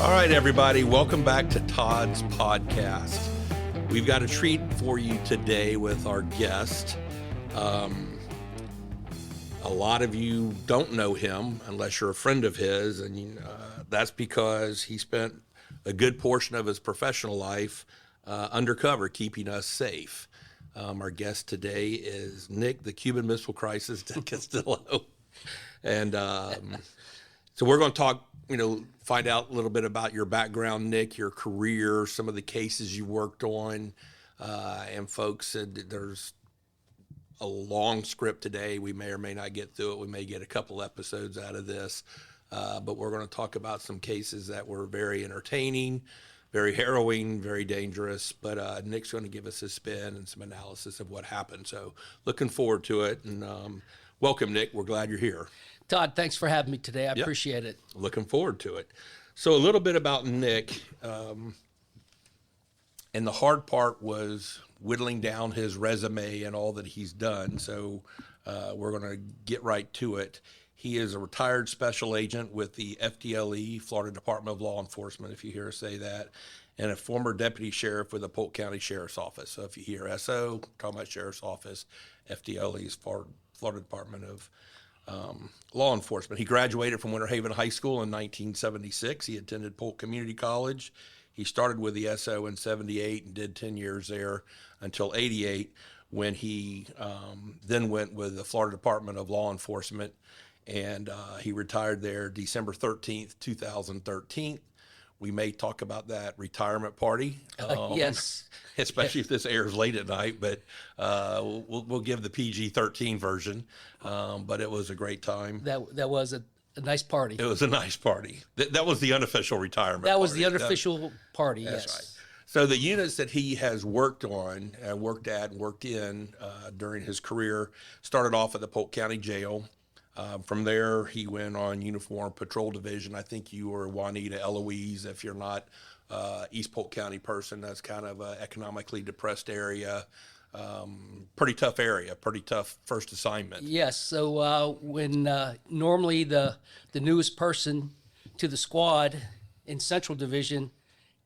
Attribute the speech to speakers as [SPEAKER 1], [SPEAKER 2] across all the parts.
[SPEAKER 1] All right, everybody, welcome back to Todd's podcast. We've got a treat for you today with our guest. A lot of you don't know him unless you're a friend of his, and that's because he spent a good portion of his professional life undercover, keeping us safe. Our guest today is Nick, the Cuban Missile Crisis Del Castillo. And so we're going to talk, find out a little bit about your background, Nick, your career, some of the cases you worked on. And folks said that there's a long script today. We may or may not get through it. We may get a couple episodes out of this. But we're going to talk about some cases that were very entertaining, very harrowing, very dangerous. But Nick's going to give us his spin and some analysis of what happened. So looking forward to it. And welcome, Nick. We're glad you're here.
[SPEAKER 2] Todd, thanks for having me today. I appreciate it.
[SPEAKER 1] Looking forward to it. So a little bit about Nick. And the hard part was whittling down his resume and all that he's done. So we're going to get right to it. He is a retired special agent with the FDLE, Florida Department of Law Enforcement, if you hear us say that, and a former deputy sheriff with the Polk County Sheriff's Office. So if you hear SO, talking about Sheriff's Office, FDLE is Florida Department of Law Enforcement. He graduated from Winter Haven High School in 1976. He attended Polk Community College. He started with the SO in 78 and did 10 years there until 88, when he then went with the Florida Department of Law Enforcement, and he retired there December 13th, 2013. We may talk about that retirement party.
[SPEAKER 2] Yes.
[SPEAKER 1] Especially if this airs late at night, but we'll give the PG-13 version. But it was a great time.
[SPEAKER 2] That was a nice party.
[SPEAKER 1] It was a nice party. That was the unofficial retirement
[SPEAKER 2] That was
[SPEAKER 1] party.
[SPEAKER 2] the unofficial party,
[SPEAKER 1] That's
[SPEAKER 2] yes.
[SPEAKER 1] right. So the units that he has worked on, worked in during his career, started off at the Polk County Jail. From there, he went on Uniform Patrol Division. I think you were Juanita, Eloise. If you're not East Polk County person, that's kind of an economically depressed area. Pretty tough area, pretty tough first assignment.
[SPEAKER 2] Yes, so when normally the newest person to the squad in Central Division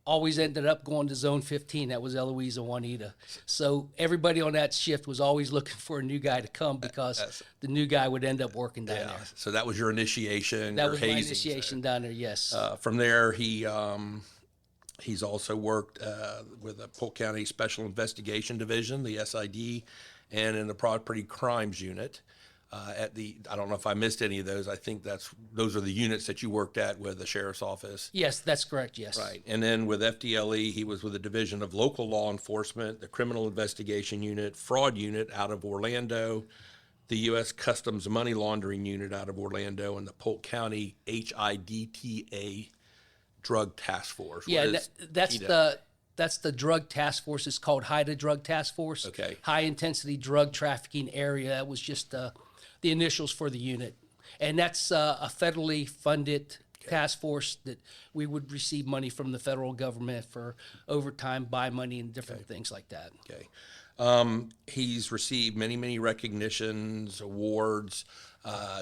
[SPEAKER 2] always ended up going to Zone 15. That was Eloise and Juanita. So everybody on that shift was always looking for a new guy to come because the new guy would end up working down there.
[SPEAKER 1] So that was your initiation.
[SPEAKER 2] That was my initiation down there, yes.
[SPEAKER 1] From there, he's also worked with the Polk County Special Investigation Division, the SID, and in the Property Crimes Unit. I don't know if I missed any of those. I think those are the units that you worked at with the Sheriff's Office.
[SPEAKER 2] Yes, that's correct, yes.
[SPEAKER 1] Right. And then with FDLE, he was with the Division of Local Law Enforcement, the Criminal Investigation Unit, Fraud Unit out of Orlando, the U.S. Customs Money Laundering Unit out of Orlando, and the Polk County HIDTA Drug Task Force.
[SPEAKER 2] Yeah, that's the drug task force. It's called HIDTA Drug Task Force.
[SPEAKER 1] Okay.
[SPEAKER 2] High Intensity Drug Trafficking Area. That was just the initials for the unit. And that's a federally funded task force that we would receive money from the federal government for overtime, buy money, and different things like that.
[SPEAKER 1] Okay. He's received many, many recognitions, awards,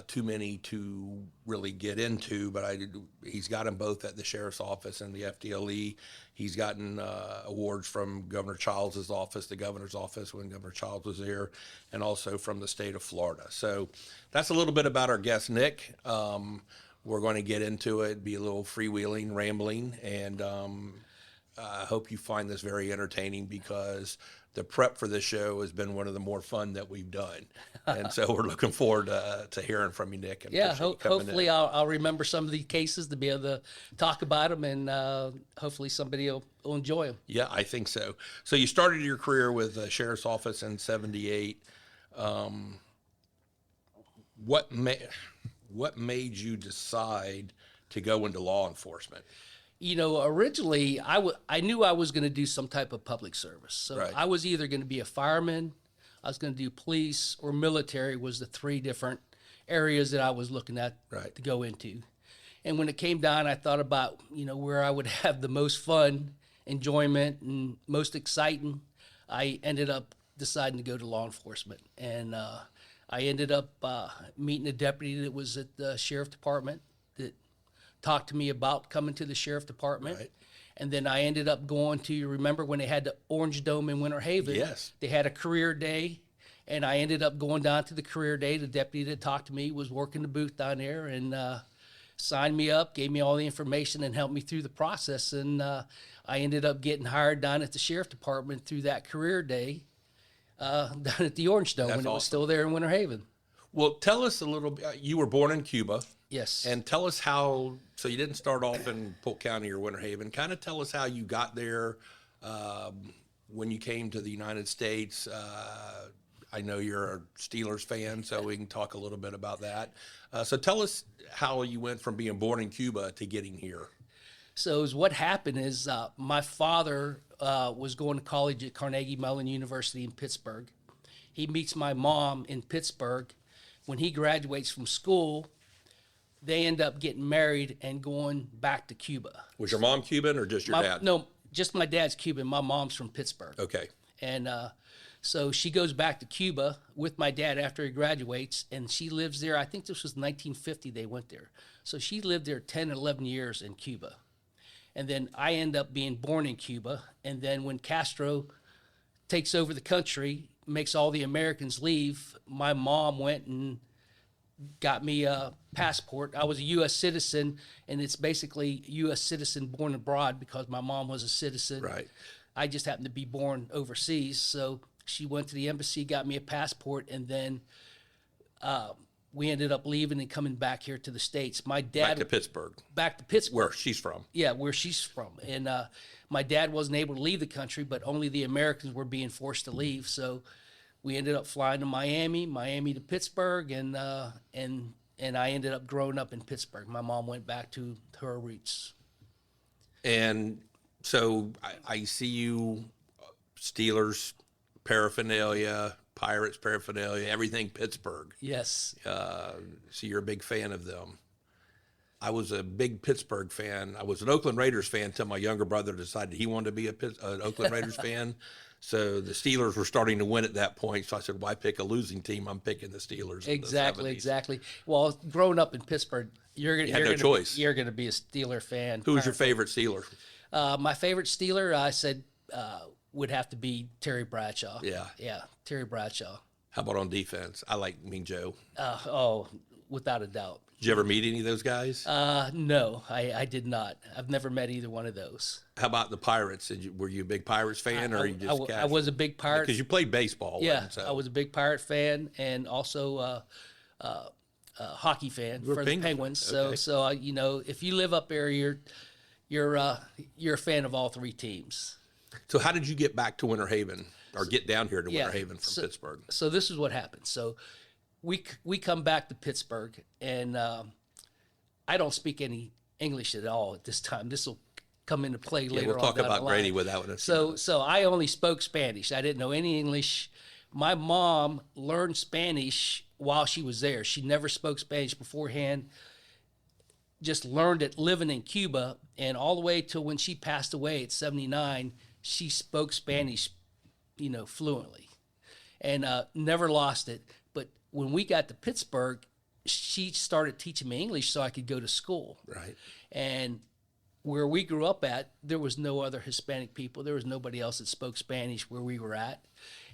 [SPEAKER 1] too many to really get into, but he's got them both at the Sheriff's Office and the FDLE. He's gotten awards from Governor Childs' office, the governor's office when Governor Childs was there, and also from the state of Florida. So that's a little bit about our guest, Nick. We're going to get into it, be a little freewheeling, rambling, and I hope you find this very entertaining because the prep for this show has been one of the more fun that we've done. And so we're looking forward to hearing from you, Nick. And
[SPEAKER 2] yeah, hopefully I'll remember some of the cases to be able to talk about them, and hopefully somebody will enjoy them.
[SPEAKER 1] Yeah, I think so. So you started your career with the Sheriff's Office in 78. What made you decide to go into law enforcement?
[SPEAKER 2] Originally I knew I was going to do some type of public service. So
[SPEAKER 1] Right.
[SPEAKER 2] I was either going to be a fireman, I was going to do police, or military was the three different areas that I was looking at
[SPEAKER 1] Right.
[SPEAKER 2] to go into. And when it came down, I thought about, where I would have the most fun, enjoyment, and most exciting. I ended up deciding to go to law enforcement. And I ended up meeting a deputy that was at the sheriff department that talked to me about coming to the sheriff department.
[SPEAKER 1] Right.
[SPEAKER 2] And then I ended up going to, you remember when they had the Orange Dome in Winter Haven?
[SPEAKER 1] Yes.
[SPEAKER 2] They had a career day, and I ended up going down to the career day. The deputy that talked to me was working the booth down there and signed me up, gave me all the information, and helped me through the process. And I ended up getting hired down at the sheriff department through that career day down at the Orange Dome when it was still there in Winter Haven.
[SPEAKER 1] Well, tell us a little bit. You were born in Cuba.
[SPEAKER 2] Yes.
[SPEAKER 1] And tell us how, so you didn't start off in Polk County or Winter Haven. Kind of tell us how you got there when you came to the United States. I know you're a Steelers fan, so we can talk a little bit about that. So tell us how you went from being born in Cuba to getting here.
[SPEAKER 2] So what happened is my father was going to college at Carnegie Mellon University in Pittsburgh. He meets my mom in Pittsburgh. When he graduates from school, they end up getting married and going back to Cuba.
[SPEAKER 1] Was your mom Cuban or just your dad?
[SPEAKER 2] No, just my dad's Cuban. My mom's from Pittsburgh.
[SPEAKER 1] Okay.
[SPEAKER 2] And so she goes back to Cuba with my dad after he graduates, and she lives there. I think this was 1950 they went there. So she lived there 10, 11 years in Cuba. And then I end up being born in Cuba. And then when Castro takes over the country, makes all the Americans leave, my mom went and got me a passport. I was a U.S. citizen, and it's basically U.S. citizen born abroad because my mom was a citizen.
[SPEAKER 1] Right.
[SPEAKER 2] I just happened to be born overseas. So she went to the embassy, got me a passport, and then we ended up leaving and coming back here to the States. My dad
[SPEAKER 1] Back to Pittsburgh.
[SPEAKER 2] Back to Pittsburgh.
[SPEAKER 1] Where she's from.
[SPEAKER 2] Yeah, where she's from. And my dad wasn't able to leave the country, but only the Americans were being forced to leave. So we ended up flying to Miami to Pittsburgh, and I ended up growing up in Pittsburgh. My mom went back to her roots.
[SPEAKER 1] And so I see you, Steelers paraphernalia, Pirates paraphernalia, everything Pittsburgh.
[SPEAKER 2] Yes.
[SPEAKER 1] So you're a big fan of them. I was a big Pittsburgh fan. I was an Oakland Raiders fan until my younger brother decided he wanted to be an Oakland Raiders fan. So the Steelers were starting to win at that point. So I said, why pick a losing team? I'm picking the Steelers.
[SPEAKER 2] Exactly. Well, growing up in Pittsburgh, you're going to be a Steeler fan.
[SPEAKER 1] Who was your favorite Steeler?
[SPEAKER 2] My favorite Steeler, I said, would have to be Terry Bradshaw.
[SPEAKER 1] Yeah,
[SPEAKER 2] Terry Bradshaw.
[SPEAKER 1] How about on defense? I like Mean Joe.
[SPEAKER 2] Without a doubt.
[SPEAKER 1] Did you ever meet any of those guys?
[SPEAKER 2] No, I did not. I've never met either one of those.
[SPEAKER 1] How about the Pirates? Were you a big Pirates fan, or you just?
[SPEAKER 2] I was a big Pirate.
[SPEAKER 1] Because you played baseball.
[SPEAKER 2] Yeah, I was a big Pirate fan, and also a hockey fan for the Penguins.
[SPEAKER 1] Okay.
[SPEAKER 2] So if you live up there, you're a fan of all three teams.
[SPEAKER 1] So how did you get back to Winter Haven, or get down here to Winter Haven from Pittsburgh?
[SPEAKER 2] So this is what happened. So we come back to Pittsburgh, and I don't speak any English at all at this time. This will come into play later on.
[SPEAKER 1] We'll talk about Grady without it.
[SPEAKER 2] So I only spoke Spanish. I didn't know any English. My mom learned Spanish while she was there. She never spoke Spanish beforehand. Just learned it living in Cuba, and all the way till when she passed away at 79, she spoke Spanish, fluently, and never lost it. But when we got to Pittsburgh, she started teaching me English so I could go to school.
[SPEAKER 1] Right.
[SPEAKER 2] And where we grew up at, there was no other Hispanic people. There was nobody else that spoke Spanish where we were at.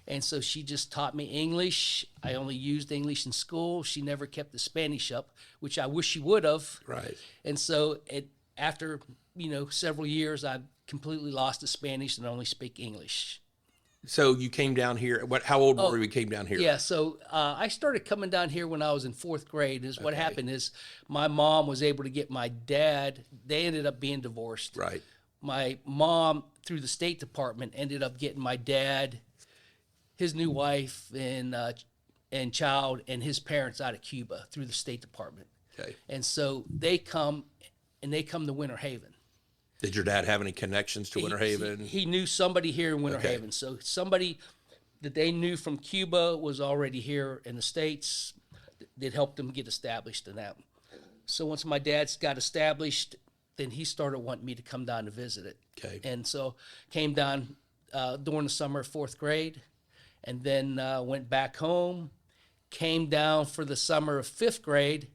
[SPEAKER 2] And so she just taught me English. I only used English in school. She never kept the Spanish up, which I wish she would have.
[SPEAKER 1] Right.
[SPEAKER 2] And so after, several years, I completely lost the Spanish and only speak English.
[SPEAKER 1] So you came down here. How old were you when you came down here?
[SPEAKER 2] Yeah, so I started coming down here when I was in fourth grade. What happened is my mom was able to get my dad. They ended up being divorced.
[SPEAKER 1] Right.
[SPEAKER 2] My mom, through the State Department, ended up getting my dad, his new wife, and child, and his parents out of Cuba through the State Department.
[SPEAKER 1] Okay.
[SPEAKER 2] And so they come to Winter Haven.
[SPEAKER 1] Did your dad have any connections to Winter Haven?
[SPEAKER 2] He knew somebody here in Winter Haven. So somebody that they knew from Cuba was already here in the States that helped them get established in that. So once my dad's got established, then he started wanting me to come down to visit it.
[SPEAKER 1] Okay.
[SPEAKER 2] And so came down during the summer of fourth grade, and then went back home, came down for the summer of fifth grade,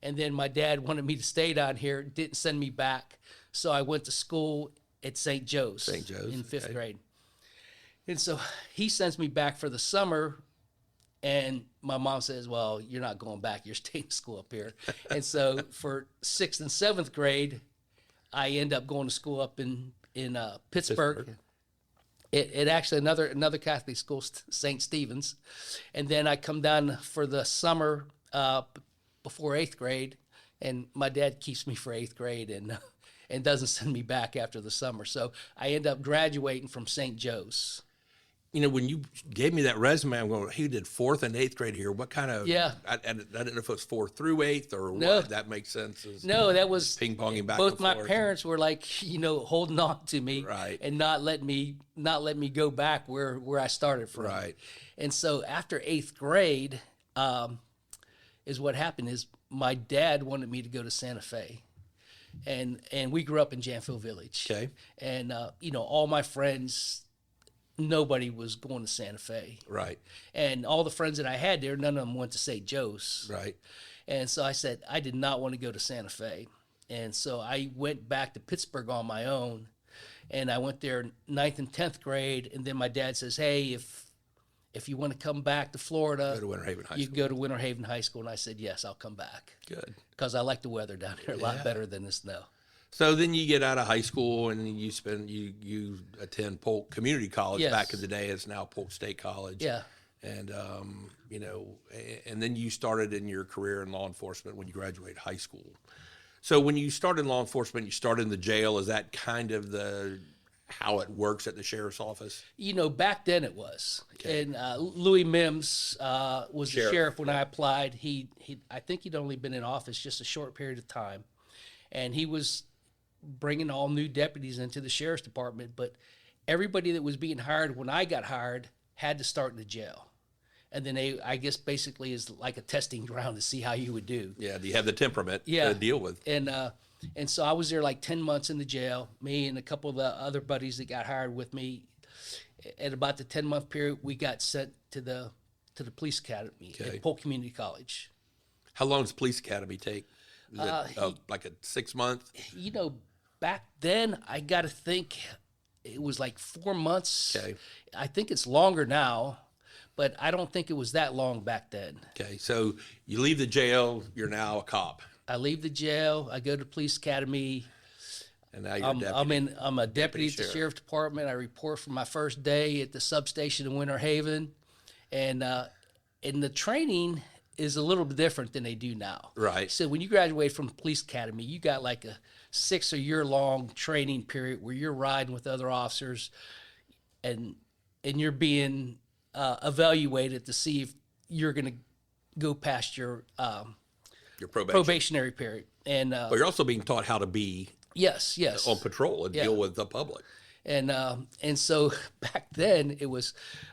[SPEAKER 2] And then my dad wanted me to stay down here, didn't send me back. So I went to school at St. Joe's.
[SPEAKER 1] St. Joe's,
[SPEAKER 2] in fifth
[SPEAKER 1] okay.
[SPEAKER 2] grade. And so he sends me back for the summer. And my mom says, well, you're not going back. You're staying in school up here. And so for 6th and 7th grade, I end up going to school up in Pittsburgh. It actually another Catholic school, St. Stephen's. And then I come down for the summer before 8th grade, and my dad keeps me for 8th grade and doesn't send me back after the summer. So I end up graduating from St. Joe's.
[SPEAKER 1] You know, when you gave me that resume, I'm going, he did 4th and 8th grade here. What kind of,
[SPEAKER 2] Yeah.
[SPEAKER 1] I didn't know if it was 4th through 8th or
[SPEAKER 2] No.
[SPEAKER 1] what. That makes sense.
[SPEAKER 2] No, that was
[SPEAKER 1] Ping-ponging back
[SPEAKER 2] both
[SPEAKER 1] and
[SPEAKER 2] my
[SPEAKER 1] forth.
[SPEAKER 2] parents were like, holding on to me
[SPEAKER 1] Right.
[SPEAKER 2] and not let me go back where I started from.
[SPEAKER 1] Right.
[SPEAKER 2] And so after 8th grade, is what happened is my dad wanted me to go to Santa Fe. And we grew up in Janville Village.
[SPEAKER 1] Okay.
[SPEAKER 2] And all my friends, nobody was going to Santa Fe.
[SPEAKER 1] Right.
[SPEAKER 2] And all the friends that I had there, none of them went to St. Joe's.
[SPEAKER 1] Right.
[SPEAKER 2] And so I said, I did not want to go to Santa Fe. And so I went back to Pittsburgh on my own. And I went there 9th and 10th grade. And then my dad says, hey, if you want to come back to Florida,
[SPEAKER 1] Go to Winter Haven High
[SPEAKER 2] you
[SPEAKER 1] School.
[SPEAKER 2] can go to Winter Haven High School. And I said, yes, I'll come back.
[SPEAKER 1] Good.
[SPEAKER 2] Because I like the weather down here a lot better than the snow.
[SPEAKER 1] So then you get out of high school and you attend Polk Community College.
[SPEAKER 2] Yes.
[SPEAKER 1] Back in the day. It's now Polk State College.
[SPEAKER 2] Yeah.
[SPEAKER 1] And, and then you started in your career in law enforcement when you graduated high school. So when you started in law enforcement, you started in the jail. Is that kind of how it works at the sheriff's office?
[SPEAKER 2] Back then it was.
[SPEAKER 1] Okay.
[SPEAKER 2] And Louis Mims was the
[SPEAKER 1] Sheriff.
[SPEAKER 2] sheriff when I applied. I think he'd only been in office just a short period of time. And he was bringing all new deputies into the sheriff's department. But everybody that was being hired when I got hired had to start in the jail. And then I guess basically is like a testing ground to see how you would do.
[SPEAKER 1] Yeah. Do you have the temperament
[SPEAKER 2] Yeah.
[SPEAKER 1] to deal with?
[SPEAKER 2] And so I was there like 10 months in the jail. Me and a couple of the other buddies that got hired with me. At about the 10-month period, we got sent to the police academy
[SPEAKER 1] Okay.
[SPEAKER 2] at Polk Community College.
[SPEAKER 1] How long does police academy take? Is it like a 6 month?
[SPEAKER 2] Back then, I got to think it was like 4 months.
[SPEAKER 1] Okay.
[SPEAKER 2] I think it's longer now, but I don't think it was that long back then.
[SPEAKER 1] Okay. So you leave the jail. You're now a cop.
[SPEAKER 2] I leave the jail. I go to police academy.
[SPEAKER 1] And now you're a deputy.
[SPEAKER 2] I'm a deputy at the
[SPEAKER 1] sheriff.
[SPEAKER 2] sheriff's department. I report for my first day at the substation in Winter Haven, and the training is a little bit different than they do now.
[SPEAKER 1] Right.
[SPEAKER 2] So when you graduate from the police academy, you got like a 6 or year long training period where you're riding with other officers, and you're being evaluated to see if you're going to go past your
[SPEAKER 1] Your
[SPEAKER 2] probationary period. And
[SPEAKER 1] But you're also being taught how to be
[SPEAKER 2] yes.
[SPEAKER 1] on patrol and deal with the public.
[SPEAKER 2] And so back then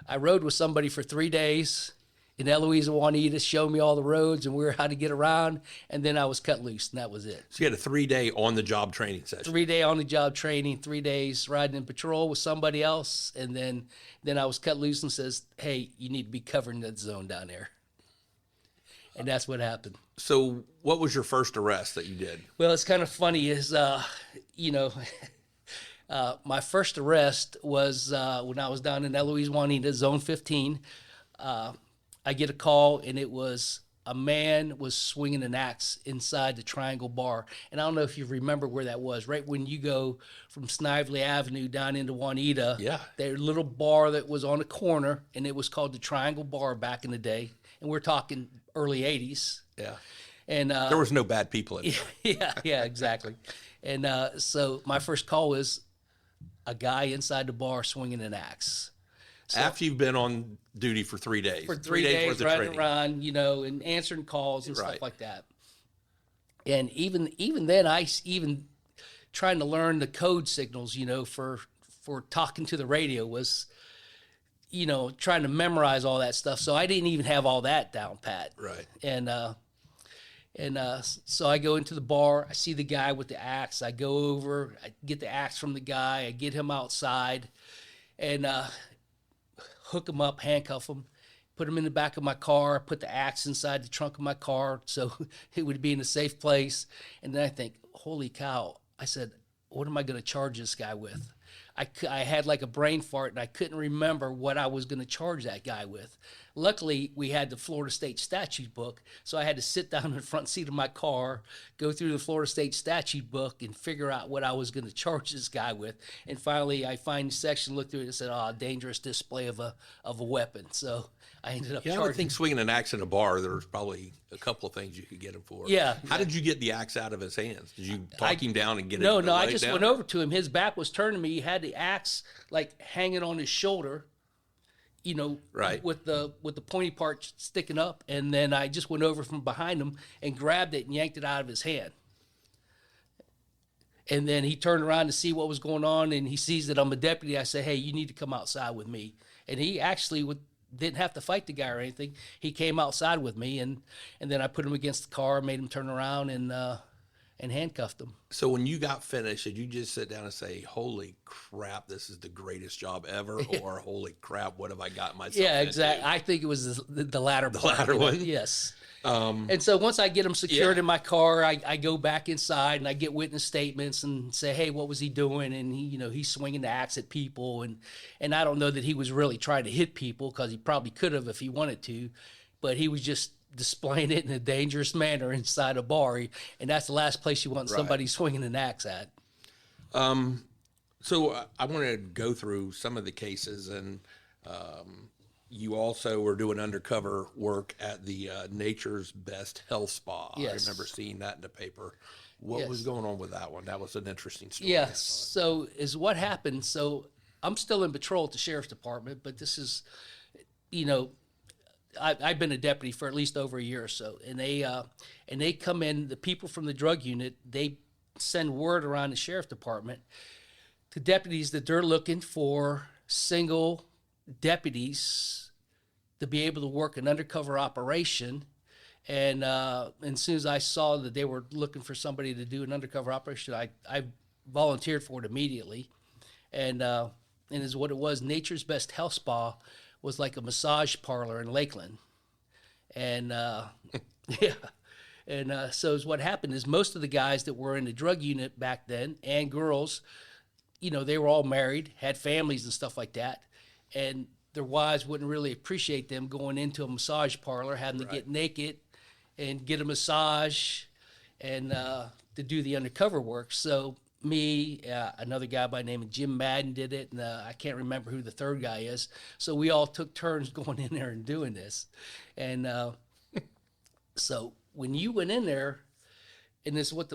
[SPEAKER 2] I rode with somebody for 3 days in Eloise and Juanita, showed me all the roads and how to get around. And then I was cut loose, and that was it.
[SPEAKER 1] So you had a 3-day on-the-job training session.
[SPEAKER 2] 3-day on the job training, 3 days riding in patrol with somebody else. And then I was cut loose and says, hey, you need to be covering that zone down there. And that's what happened.
[SPEAKER 1] So what was your first arrest that you did?
[SPEAKER 2] Well, it's kind of funny is, my first arrest was when I was down in Eloise, Juanita, Zone 15. I get a call, and it was a man was swinging an axe inside the Triangle Bar. And I don't know if you remember where that was, right when you go from Snively Avenue down into Juanita.
[SPEAKER 1] Yeah.
[SPEAKER 2] There's a little bar that was on a corner, and it was called the Triangle Bar back in the day. And we're talking early 80s.
[SPEAKER 1] Yeah.
[SPEAKER 2] And
[SPEAKER 1] There was no bad people in there.
[SPEAKER 2] yeah, exactly. And so my first call was a guy inside the bar swinging an axe.
[SPEAKER 1] After you've been on duty for 3 days.
[SPEAKER 2] For 3 days
[SPEAKER 1] worth of
[SPEAKER 2] riding
[SPEAKER 1] training.
[SPEAKER 2] around, and answering calls and
[SPEAKER 1] Right.
[SPEAKER 2] stuff like that. And even then, I even trying to learn the code signals, for talking to the radio was, trying to memorize all that stuff. So I didn't even have all that down pat.
[SPEAKER 1] Right.
[SPEAKER 2] And so I go into the bar. I see the guy with the axe. I go over. I get the axe from the guy. I get him outside, and hook him up, handcuff him, put them in the back of my car, put the axe inside the trunk of my car so it would be in a safe place. And then I think, holy cow, I said, what am I going to charge this guy with? I had like a brain fart and I couldn't remember what I was going to charge that guy with. Luckily, we had the Florida State statute book, so I had to sit down in the front seat of my car, go through the Florida State statute book, and figure out what I was going to charge this guy with. And finally, I find the section, looked through it, and said, dangerous display of a weapon. So I ended up
[SPEAKER 1] Yeah, I
[SPEAKER 2] charging.
[SPEAKER 1] would think swinging an axe in a bar, there's probably a couple of things you could get him for.
[SPEAKER 2] Yeah.
[SPEAKER 1] How did you get the axe out of his hands? Did you talk him down and get it?
[SPEAKER 2] No, I
[SPEAKER 1] lay it
[SPEAKER 2] just
[SPEAKER 1] down?
[SPEAKER 2] went over to him. His back was turned to me. He had the axe like hanging on his shoulder,
[SPEAKER 1] Right.
[SPEAKER 2] with the pointy part sticking up, and then I just went over from behind him and grabbed it and yanked it out of his hand. And then he turned around to see what was going on, and he sees that I'm a deputy. I say, hey, you need to come outside with me. And he actually didn't have to fight the guy or anything. He came outside with me, and then I put him against the car, made him turn around, and handcuffed him.
[SPEAKER 1] So when you got finished, did you just sit down and say, holy crap, this is the greatest job ever? Or holy crap, what have I got myself
[SPEAKER 2] Yeah,
[SPEAKER 1] into?
[SPEAKER 2] exactly. I think it was the latter part.
[SPEAKER 1] latter one?
[SPEAKER 2] Yes. And so once I get him secured
[SPEAKER 1] Yeah.
[SPEAKER 2] in my car, I go back inside and I get witness statements and say, hey, what was he doing? And he's swinging the axe at people. And I don't know that he was really trying to hit people, because he probably could have if he wanted to, but he was just displaying it in a dangerous manner inside a bar. And that's the last place you want somebody swinging an axe at.
[SPEAKER 1] So I want to go through some of the cases, and you also were doing undercover work at the Nature's Best Health Spa.
[SPEAKER 2] Yes.
[SPEAKER 1] I remember seeing that in the paper. What
[SPEAKER 2] Yes.
[SPEAKER 1] was going on with that one? That was an interesting story.
[SPEAKER 2] Yes. So is what happened. So I'm still in patrol at the sheriff's department, but this is, I've been a deputy for at least over a year or so, and they come in. The people from the drug unit, they send word around the sheriff's department to deputies that they're looking for single deputies to be able to work an undercover operation. And as soon as I saw that they were looking for somebody to do an undercover operation, I volunteered for it immediately. And is what it was. Nature's Best Health Spa was like a massage parlor in Lakeland. And yeah. And so is what happened is most of the guys that were in the drug unit back then, and girls, they were all married, had families and stuff like that. And their wives wouldn't really appreciate them going into a massage parlor, having to get naked and get a massage and to do the undercover work. So me, another guy by the name of Jim Madden did it, and I can't remember who the third guy is. So we all took turns going in there and doing this. And so when you went in there, and this is what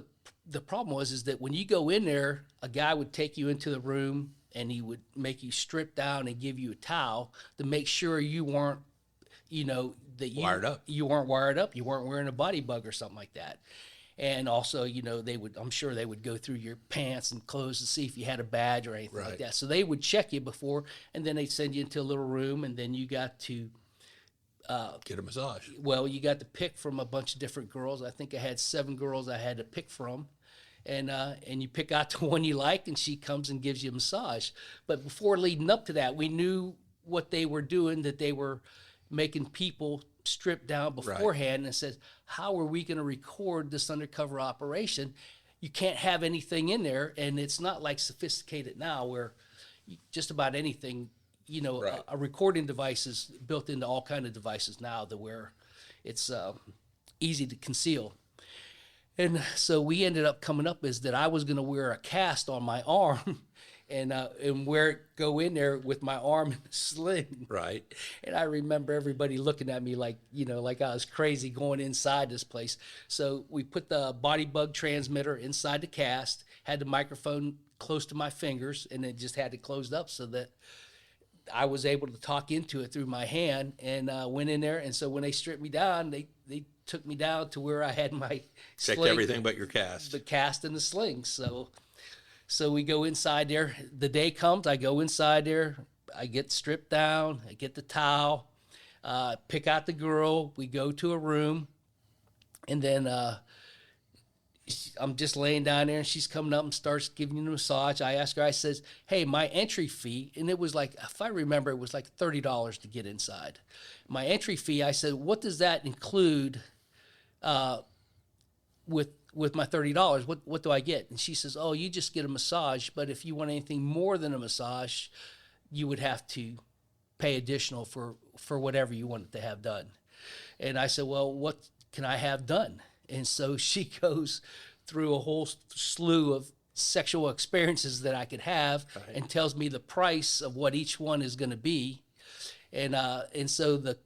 [SPEAKER 2] the problem was, is that when you go in there, a guy would take you into the room and he would make you strip down and give you a towel to make sure you weren't,
[SPEAKER 1] Wired up.
[SPEAKER 2] You weren't wired up. You weren't wearing a body bug or something like that. And also, I'm sure they would go through your pants and clothes to see if you had a badge or anything like that. So they would check you before, and then they'd send you into a little room, and then you got to
[SPEAKER 1] Get a massage.
[SPEAKER 2] well, you got to pick from a bunch of different girls. I think I had 7 girls I had to pick from. And you pick out the one you like, and she comes and gives you a massage. But before leading up to that, we knew what they were doing, that they were making people strip down beforehand, and said, how are we going to record this undercover operation? You can't have anything in there, and it's not like sophisticated now where just about anything, a recording device is built into all kind of devices now to where it's easy to conceal. And so we ended up coming up is that I was going to wear a cast on my arm and go in there with my arm in a sling.
[SPEAKER 1] Right.
[SPEAKER 2] And I remember everybody looking at me like I was crazy going inside this place. So we put the body bug transmitter inside the cast, had the microphone close to my fingers, and it just had it closed up so that I was able to talk into it through my hand, and went in there. And so when they stripped me down, they took me down to where I had my
[SPEAKER 1] Checked
[SPEAKER 2] sling,
[SPEAKER 1] everything but your cast.
[SPEAKER 2] the cast and the sling. So we go inside there. The day comes, I go inside there. I get stripped down. I get the towel, pick out the girl. We go to a room, and then I'm just laying down there, and she's coming up and starts giving me a massage. I ask her, I says, hey, my entry fee, and it was like, if I remember, it was like $30 to get inside. My entry fee, I said, what does that include with my $30? What do I get? And she says, oh, you just get a massage, but if you want anything more than a massage, you would have to pay additional for whatever you wanted to have done. And I said, well, what can I have done? And so she goes through a whole slew of sexual experiences that I could have, and tells me the price of what each one is going to be. And so the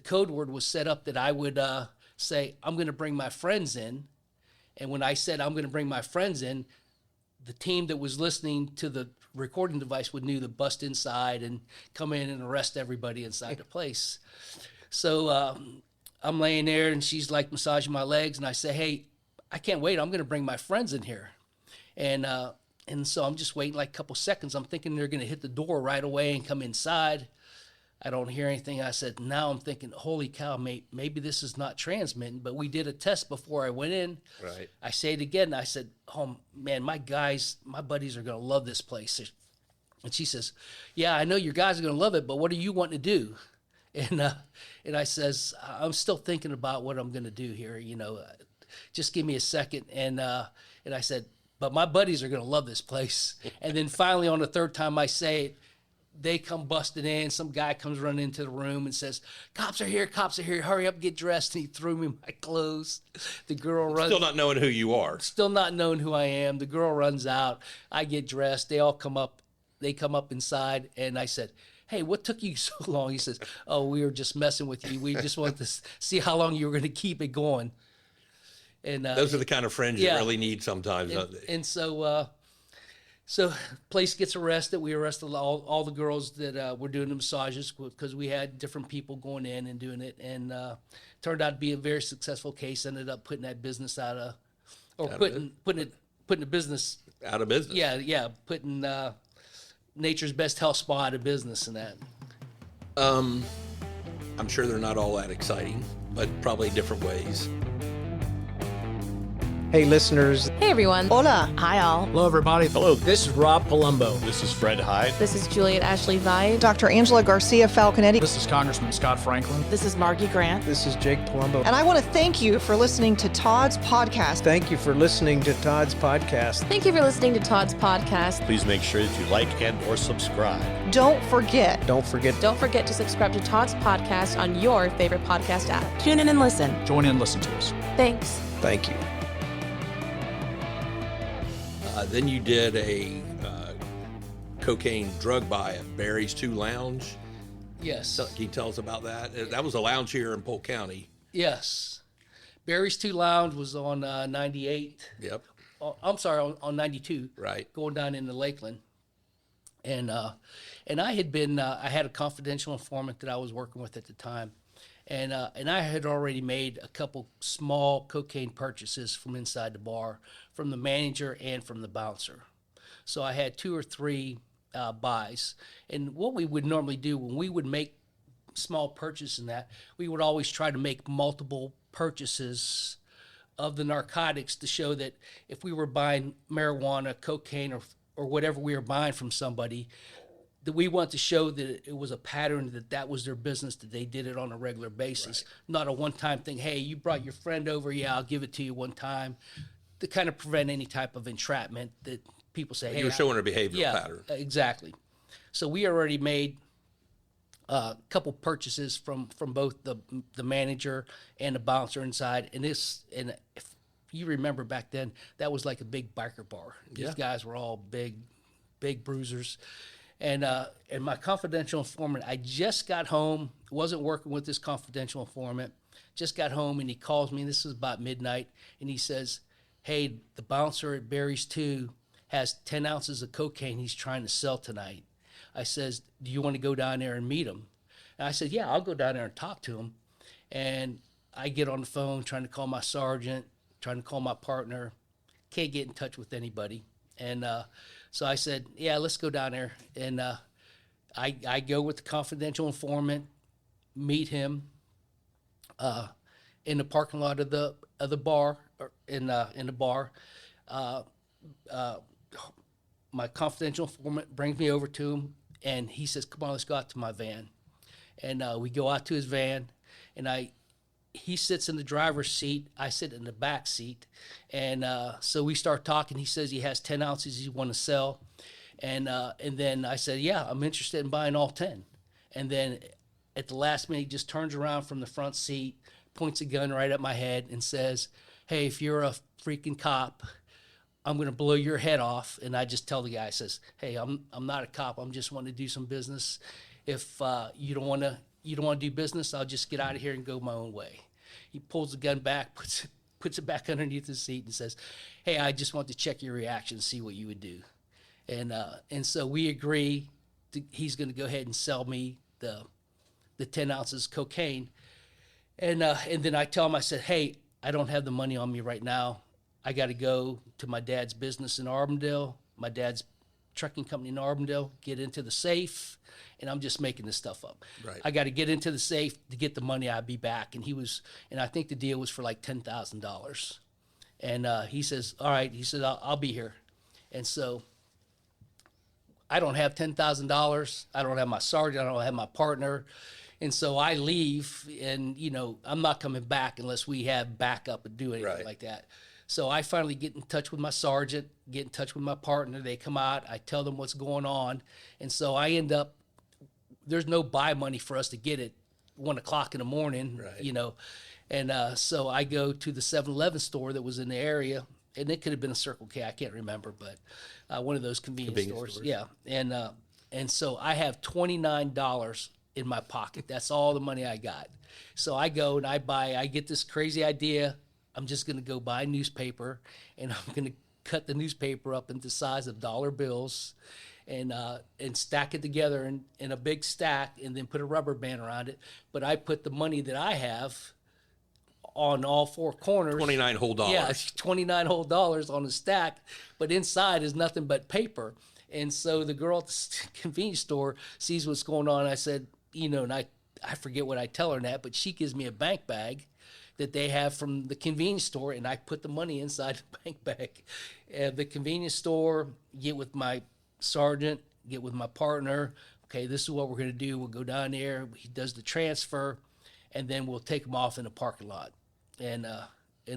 [SPEAKER 2] code word was set up that I would say, I'm going to bring my friends in. And when I said I'm going to bring my friends in, the team that was listening to the recording device would knew to bust inside and come in and arrest everybody inside the place. So I'm laying there, and she's like massaging my legs, and I say, hey, I can't wait. I'm going to bring my friends in here. And so I'm just waiting like a couple seconds. I'm thinking they're going to hit the door right away and come inside. I don't hear anything. I said, now I'm thinking, holy cow, maybe this is not transmitting, but we did a test before I went in.
[SPEAKER 1] Right. I
[SPEAKER 2] say it again. I said, oh, man, my buddies are going to love this place. And she says, yeah, I know your guys are going to love it, but what are you wanting to do? And I says, I'm still thinking about what I'm going to do here. Just give me a second. And I said, but my buddies are going to love this place. And then finally, on the third time I say it, they come busting in. Some guy comes running into the room and says, cops are here, hurry up, get dressed. And he threw me my clothes. The girl runs.
[SPEAKER 1] Still not knowing who you are.
[SPEAKER 2] Still not knowing who I am. The girl runs out. I get dressed. They all come up. They come up inside. And I said, hey, what took you so long? He says, oh, we were just messing with you. We just wanted to see how long you were going to keep it going. And
[SPEAKER 1] those are the kind of friends you really need sometimes.
[SPEAKER 2] And so place gets arrested. We arrested all the girls that were doing the massages, because we had different people going in and doing it. And turned out to be a very successful case. Ended up putting that business putting the business
[SPEAKER 1] out of business.
[SPEAKER 2] Yeah, putting Nature's Best Health Spa out of business and that.
[SPEAKER 1] I'm sure they're not all that exciting, but probably different ways.
[SPEAKER 3] Hey, listeners.
[SPEAKER 4] Hey, everyone.
[SPEAKER 5] Hola.
[SPEAKER 4] Hi, all.
[SPEAKER 6] Hello, everybody.
[SPEAKER 3] Hello, this is Rob Palumbo.
[SPEAKER 7] This is Fred Hyde.
[SPEAKER 4] This is Juliet Ashley Vide.
[SPEAKER 5] Dr. Angela Garcia Falconetti.
[SPEAKER 6] This is Congressman Scott Franklin.
[SPEAKER 4] This is Margie Grant.
[SPEAKER 3] This is Jake Palumbo.
[SPEAKER 5] And I want to thank you for listening to Todd's podcast.
[SPEAKER 3] Thank you for listening to Todd's podcast.
[SPEAKER 4] Thank you for listening to Todd's podcast.
[SPEAKER 7] Please make sure that you like and or subscribe.
[SPEAKER 5] Don't forget
[SPEAKER 4] to subscribe to Todd's podcast on your favorite podcast app. Tune in and listen.
[SPEAKER 6] Join in and listen to us.
[SPEAKER 4] Thanks.
[SPEAKER 3] Thank you.
[SPEAKER 1] Then you did a cocaine drug buy at Barry's 2 Lounge.
[SPEAKER 2] Yes.
[SPEAKER 1] So, can you tell us about that? That was a lounge here in Polk County.
[SPEAKER 2] Yes. Barry's 2 Lounge was on 98.
[SPEAKER 1] Yep.
[SPEAKER 2] I'm sorry, on 92.
[SPEAKER 1] Right.
[SPEAKER 2] Going down into Lakeland. And I had been, I had a confidential informant that I was working with at the time. And I had already made a couple small cocaine purchases from inside the bar, from the manager and from the bouncer. So I had 2 or 3 buys. And what we would normally do when we would make small purchases in that, we would always try to make multiple purchases of the narcotics to show that if we were buying marijuana, cocaine, or whatever we were buying from somebody, that we want to show that it was a pattern, that was their business, that they did it on a regular basis, not a one-time thing. Hey, you brought your friend over, yeah, I'll give it to you one time, to kind of prevent any type of entrapment that people say, hey.
[SPEAKER 1] You're showing a behavioral pattern.
[SPEAKER 2] Exactly. So we already made a couple purchases from both the manager and the bouncer inside, and if you remember back then, that was like a big biker bar. These guys were all big bruisers. And my confidential informant, I just got home, wasn't working with this confidential informant, just got home, and he calls me, and this is about midnight, and he says, hey, the bouncer at Barry's 2 has 10 ounces of cocaine he's trying to sell tonight. I says, do you want to go down there and meet him? And I said, yeah, I'll go down there and talk to him. And I get on the phone trying to call my sergeant, trying to call my partner, can't get in touch with anybody. And so I said, yeah, let's go down there. And I go with the confidential informant, meet him in the parking lot of the bar, in the bar. My confidential informant brings me over to him, and he says, "Come on, let's go out to my van." And we go out to his van, and he sits in the driver's seat. I sit in the back seat, and so we start talking. He says he has 10 ounces he want to sell, and then I said, "Yeah, I'm interested in buying all 10." And then at the last minute, he just turns around from the front seat, points a gun right at my head, and says, "Hey, if you're a freaking cop, I'm going to blow your head off." And I just tell the guy, I says, "Hey, I'm not a cop. I'm just wanting to do some business. If you don't want to do business, I'll just get out of here and go my own way." He pulls the gun back, puts it back underneath the seat, and says, "Hey, I just want to check your reaction, see what you would do." And so we agree. He's going to go ahead and sell me the 10 ounces cocaine. And then I tell him, I said, "Hey, I don't have the money on me right now. I got to go to my dad's business in Auburndale, my dad's trucking company in Auburndale, get into the safe, and I'm just making this stuff up.
[SPEAKER 1] Right.
[SPEAKER 2] I got to get into the safe to get the money. I'd be back." And I think the deal was for like $10,000. And he says, "All right." He said, I'll be here." And so I don't have $10,000. I don't have my sergeant. I don't have my partner. And so I leave, and, I'm not coming back unless we have backup and do anything like that. So I finally get in touch with my sergeant, get in touch with my partner. They come out. I tell them what's going on. And so I end up, there's no buy money for us to get it 1 o'clock in the morning, And so I go to the 7-Eleven store that was in the area, and it could have been a Circle K. I can't remember, but one of those convenience stores. Yeah. And so I have $29 in my pocket. That's all the money I got. So I go and I get this crazy idea. I'm just going to go buy a newspaper, and I'm going to cut the newspaper up into the size of dollar bills and stack it together in a big stack, and then put a rubber band around it. But I put the money that I have on all four corners.
[SPEAKER 1] 29 whole dollars.
[SPEAKER 2] Yeah, 29 whole dollars on the stack, but inside is nothing but paper. And so the girl at the convenience store sees what's going on. I said, and I forget what I tell her that, but she gives me a bank bag that they have from the convenience store, and I put the money inside the bank bag. The convenience store, get with my sergeant, get with my partner. Okay, this is what we're going to do. We'll go down there. He does the transfer, and then we'll take him off in the parking lot. And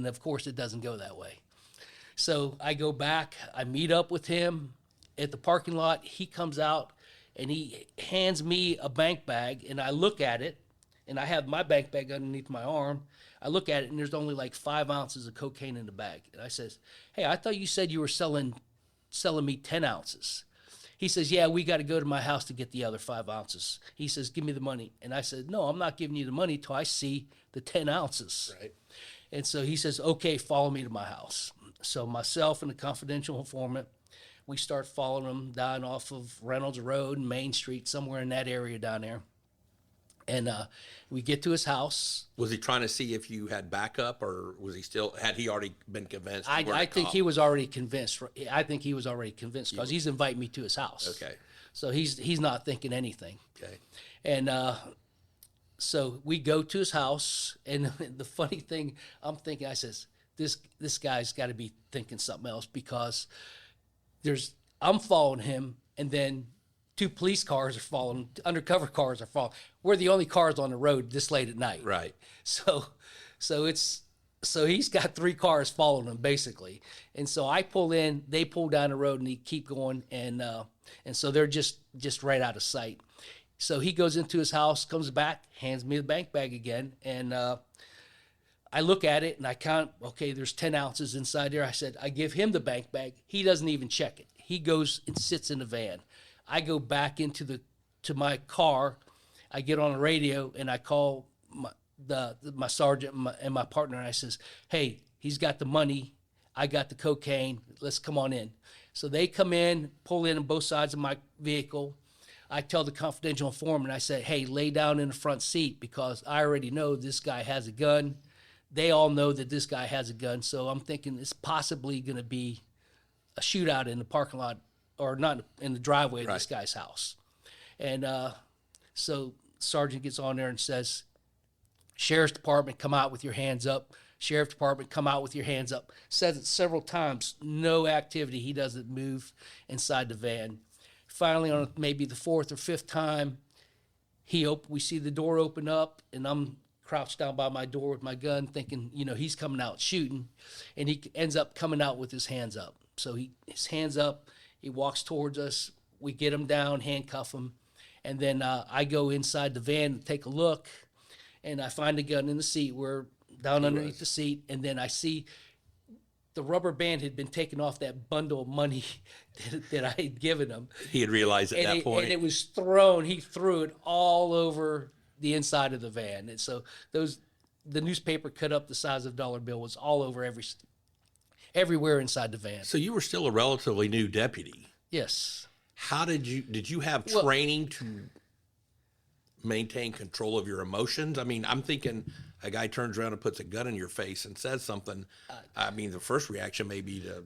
[SPEAKER 2] of course, it doesn't go that way. So I go back. I meet up with him at the parking lot. He comes out, and he hands me a bank bag, and I look at it, and I have my bank bag underneath my arm. I look at it, and there's only like 5 ounces of cocaine in the bag. And I says, "Hey, I thought you said you were selling me 10 ounces. He says, "Yeah, we got to go to my house to get the other 5 ounces. He says, "Give me the money." And I said, "No, I'm not giving you the money till I see the 10 ounces.
[SPEAKER 1] Right.
[SPEAKER 2] And so he says, "Okay, follow me to my house." So myself and the confidential informant, we start following him down off of Reynolds Road and Main Street, somewhere in that area down there. And we get to his house.
[SPEAKER 1] Was he trying to see if you had backup, or had he already been convinced?
[SPEAKER 2] I think he was already convinced. I think he was already convinced because he's inviting me to his house.
[SPEAKER 1] Okay.
[SPEAKER 2] So he's not thinking anything.
[SPEAKER 1] Okay.
[SPEAKER 2] And so we go to his house, and the funny thing, I'm thinking, I says, this guy's got to be thinking something else, because I'm following him, and then 2 police cars are following, undercover cars are following. We're the only cars on the road this late at night.
[SPEAKER 1] Right.
[SPEAKER 2] So he's got 3 cars following him, basically. And so I pull in, they pull down the road, and they keep going, and so they're just right out of sight. So he goes into his house, comes back, hands me the bank bag again, and I look at it, and I count, okay, there's 10 ounces inside there. I said, I give him the bank bag. He doesn't even check it. He goes and sits in the van. I go back to my car. I get on the radio, and I call my sergeant and my partner, and I says, "Hey, he's got the money. I got the cocaine. Let's come on in." So they come in, pull in on both sides of my vehicle. I tell the confidential informant, I say, "Hey, lay down in the front seat, because I already know this guy has a gun." They all know that this guy has a gun, so I'm thinking it's possibly going to be a shootout in the parking lot, or not in the driveway of this guy's house. And so Sergeant gets on there and says, "Sheriff's Department, come out with your hands up. sheriff department, come out with your hands up. Says it several times, no activity. He doesn't move inside the van. Finally, on maybe the fourth or fifth time, we see the door open up, and I'm crouched down by my door with my gun thinking, he's coming out shooting, and he ends up coming out with his hands up. So his hands up, he walks towards us, we get him down, handcuff him, and then I go inside the van to take a look, and I find the gun in the seat. We're down underneath the seat, and then I see the rubber band had been taken off that bundle of money that I had given him.
[SPEAKER 1] He had realized at that point.
[SPEAKER 2] And it was thrown. He threw it all over the inside of the van. And so the newspaper cut up the size of a dollar bill was all over everywhere inside the van.
[SPEAKER 1] So you were still a relatively new deputy.
[SPEAKER 2] Yes.
[SPEAKER 1] How did you have training to maintain control of your emotions? I mean, I'm thinking a guy turns around and puts a gun in your face and says something. I mean, the first reaction may be to...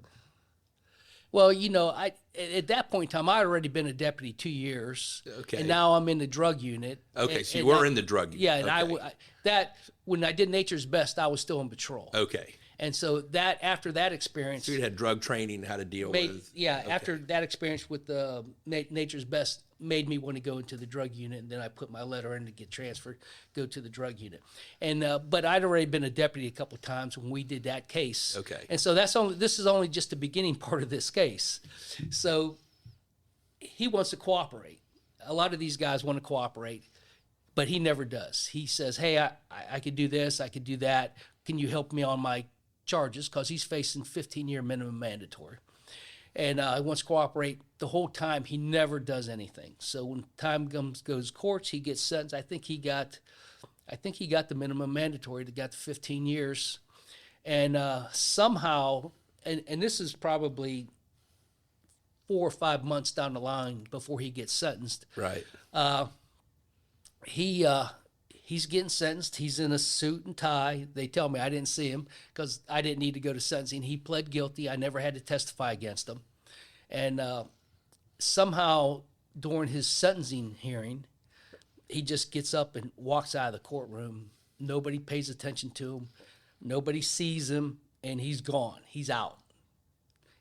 [SPEAKER 2] Well, at that point in time, I'd already been a deputy 2 years.
[SPEAKER 1] Okay.
[SPEAKER 2] And now I'm in the drug unit.
[SPEAKER 1] Okay, so you were in the drug unit.
[SPEAKER 2] Yeah, and
[SPEAKER 1] okay.
[SPEAKER 2] when I did Nature's Best, I was still on patrol.
[SPEAKER 1] Okay.
[SPEAKER 2] And so after that experience...
[SPEAKER 1] So you had drug training, how to deal with...
[SPEAKER 2] Yeah,
[SPEAKER 1] okay.
[SPEAKER 2] After that experience with the Nature's Best made me want to go into the drug unit, and then I put my letter in to get transferred, go to the drug unit. And but I'd already been a deputy a couple of times when we did that case.
[SPEAKER 1] Okay.
[SPEAKER 2] And so this is only just the beginning part of this case. So he wants to cooperate. A lot of these guys want to cooperate, but he never does. He says, hey, I could do this, I could do that. Can you help me on my charges? Because he's facing 15-year minimum mandatory. And he wants to cooperate the whole time. He never does anything. So when time goes courts, he gets sentenced. I think he got the minimum mandatory. He got the 15 years. And somehow, and this is probably 4 or 5 months down the line before he gets sentenced.
[SPEAKER 1] Right.
[SPEAKER 2] He's getting sentenced. He's in a suit and tie. They tell me I didn't see him because I didn't need to go to sentencing. He pled guilty. I never had to testify against him. And somehow during his sentencing hearing, he just gets up and walks out of the courtroom. Nobody pays attention to him. Nobody sees him, and he's gone. He's out.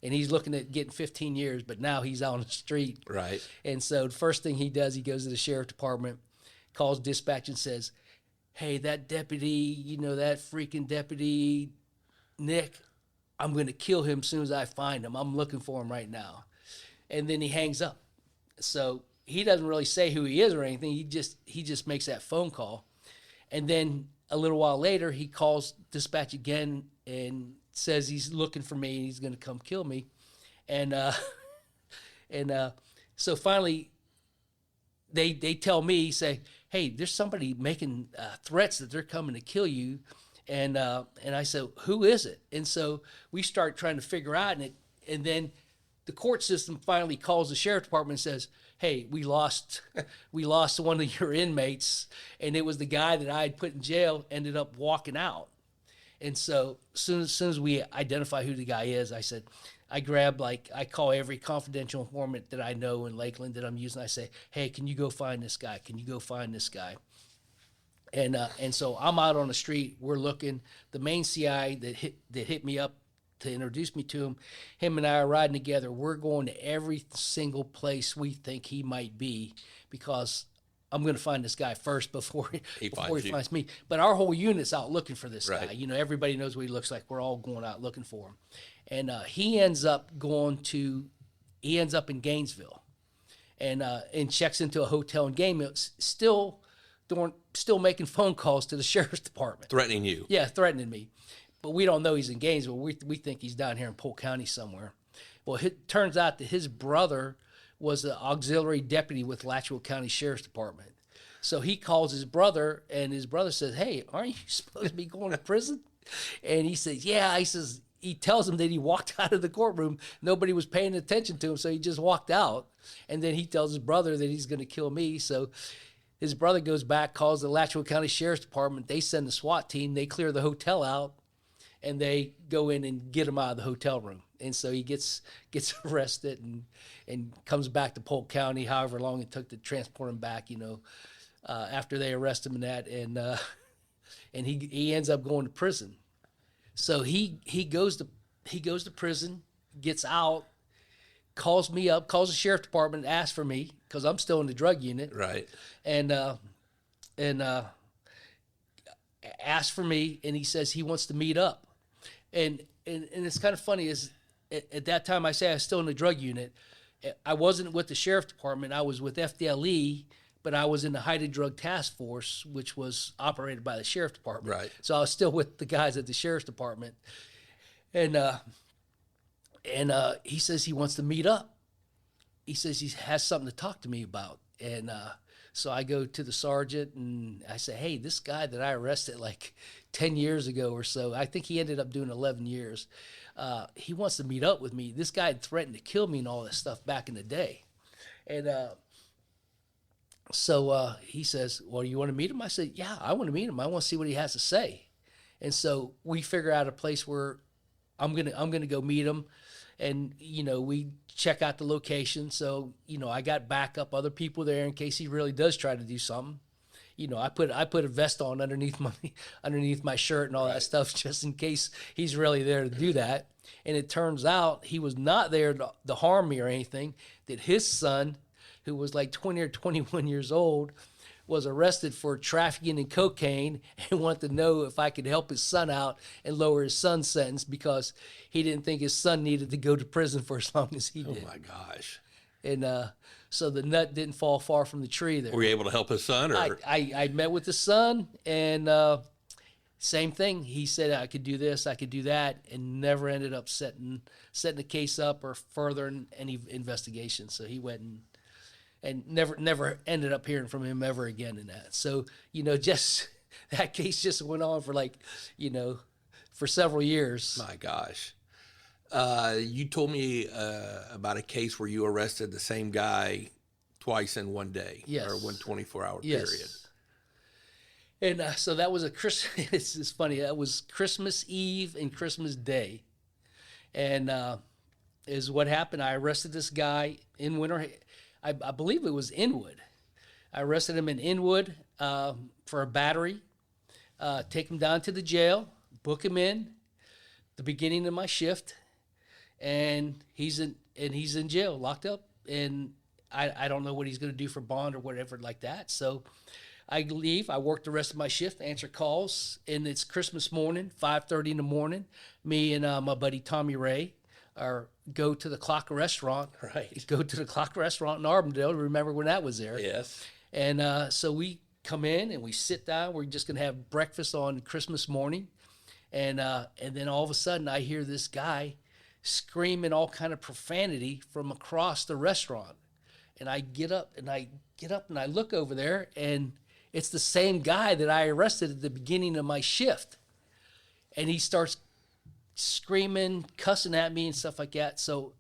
[SPEAKER 2] And he's looking at getting 15 years, but now he's out on the street.
[SPEAKER 1] Right.
[SPEAKER 2] And so the first thing he does, he goes to the sheriff department, calls dispatch and says, hey, that deputy, that freaking deputy, Nick, I'm going to kill him as soon as I find him. I'm looking for him right now. And then he hangs up. So he doesn't really say who he is or anything. He just makes that phone call. And then a little while later, he calls dispatch again and says he's looking for me and he's going to come kill me. And so finally, they tell me, say, hey, there's somebody making threats that they're coming to kill you. And I said, who is it? And so we start trying to figure out, and then the court system finally calls the sheriff department and says, hey, we lost one of your inmates, and it was the guy that I had put in jail ended up walking out. And so as soon as we identify who the guy is, I said, I call every confidential informant that I know in Lakeland that I'm using. I say, hey, can you go find this guy? Can you go find this guy? And so I'm out on the street. We're looking. The main CI that hit me up to introduce me to him and I are riding together. We're going to every single place we think he might be because I'm going to find this guy first before he finds me. But our whole unit's out looking for this guy. Everybody knows what he looks like. We're all going out looking for him. And he ends up in Gainesville and checks into a hotel in Gainesville, still making phone calls to the sheriff's department.
[SPEAKER 1] Threatening you.
[SPEAKER 2] Yeah, threatening me. But we don't know he's in Gainesville. We think he's down here in Polk County somewhere. Well, it turns out that his brother was an auxiliary deputy with Alachua County Sheriff's Department. So he calls his brother, and his brother says, hey, aren't you supposed to be going to prison? And he says, yeah. He tells him that he walked out of the courtroom. Nobody was paying attention to him, so he just walked out. And then he tells his brother that he's going to kill me. So his brother goes back, calls the Alachua County Sheriff's Department. They send the SWAT team. They clear the hotel out, and they go in and get him out of the hotel room. And so he gets arrested and comes back to Polk County, however long it took to transport him back, after they arrest him and that. And he ends up going to prison. So he goes to prison, gets out, calls me up, calls the sheriff department, asks for me because I'm still in the drug unit,
[SPEAKER 1] Right.
[SPEAKER 2] and asks for me, and he says he wants to meet up, and it's kind of funny is at that time I say I was still in the drug unit. I wasn't with the sheriff department. I was with FDLE, but I was in the Hidden Drug Task Force, which was operated by the sheriff department.
[SPEAKER 1] Right.
[SPEAKER 2] So I was still with the guys at the sheriff's department, and he says he wants to meet up. He says he has something to talk to me about, and so I go to the sergeant and I say, hey, this guy that I arrested like 10 years ago or so, I think he ended up doing 11 years. He wants to meet up with me. This guy had threatened to kill me and all this stuff back in the day. And so he says, well, you want to meet him? I said, yeah, I want to meet him. I want to see what he has to say. And so we figure out a place where I'm gonna go meet him. And, we check out the location. So, I got backup other people there in case he really does try to do something. I put a vest on underneath my shirt and all that stuff just in case he's really there to do that. And it turns out he was not there to harm me or anything, that his son, who was like 20 or 21 years old, was arrested for trafficking in cocaine and wanted to know if I could help his son out and lower his son's sentence because he didn't think his son needed to go to prison for as long as he did.
[SPEAKER 1] Oh my gosh.
[SPEAKER 2] And so the nut didn't fall far from the tree there.
[SPEAKER 1] Were you able to help his son? Or
[SPEAKER 2] I met with the son, and same thing. He said I could do this, I could do that, and never ended up setting the case up or furthering any investigation. So he went and never ended up hearing from him ever again in that. So, just that case just went on for for several years.
[SPEAKER 1] My gosh. You told me about a case where you arrested the same guy twice in one day.
[SPEAKER 2] Yes.
[SPEAKER 1] Or one 24-hour
[SPEAKER 2] Yes.
[SPEAKER 1] period.
[SPEAKER 2] And so that was it's funny, that was Christmas Eve and Christmas Day. And is what happened. I arrested this guy in Winter. I believe it was Inwood. I arrested him in Inwood for a battery, take him down to the jail, book him in, the beginning of my shift, and he's in jail, locked up, and I don't know what he's going to do for bond or whatever like that. So I leave. I work the rest of my shift, answer calls, and it's Christmas morning, 5:30 in the morning. Me and my buddy Tommy Ray go to the Clock Restaurant.
[SPEAKER 1] Right.
[SPEAKER 2] Go to the Clock Restaurant in Arbondale. Remember when that was there?
[SPEAKER 1] Yes.
[SPEAKER 2] And so we come in and we sit down. We're just going to have breakfast on Christmas morning. And then all of a sudden I hear this guy screaming all kind of profanity from across the restaurant. And I get up and I look over there, and it's the same guy that I arrested at the beginning of my shift. And he starts screaming, cussing at me and stuff like that. So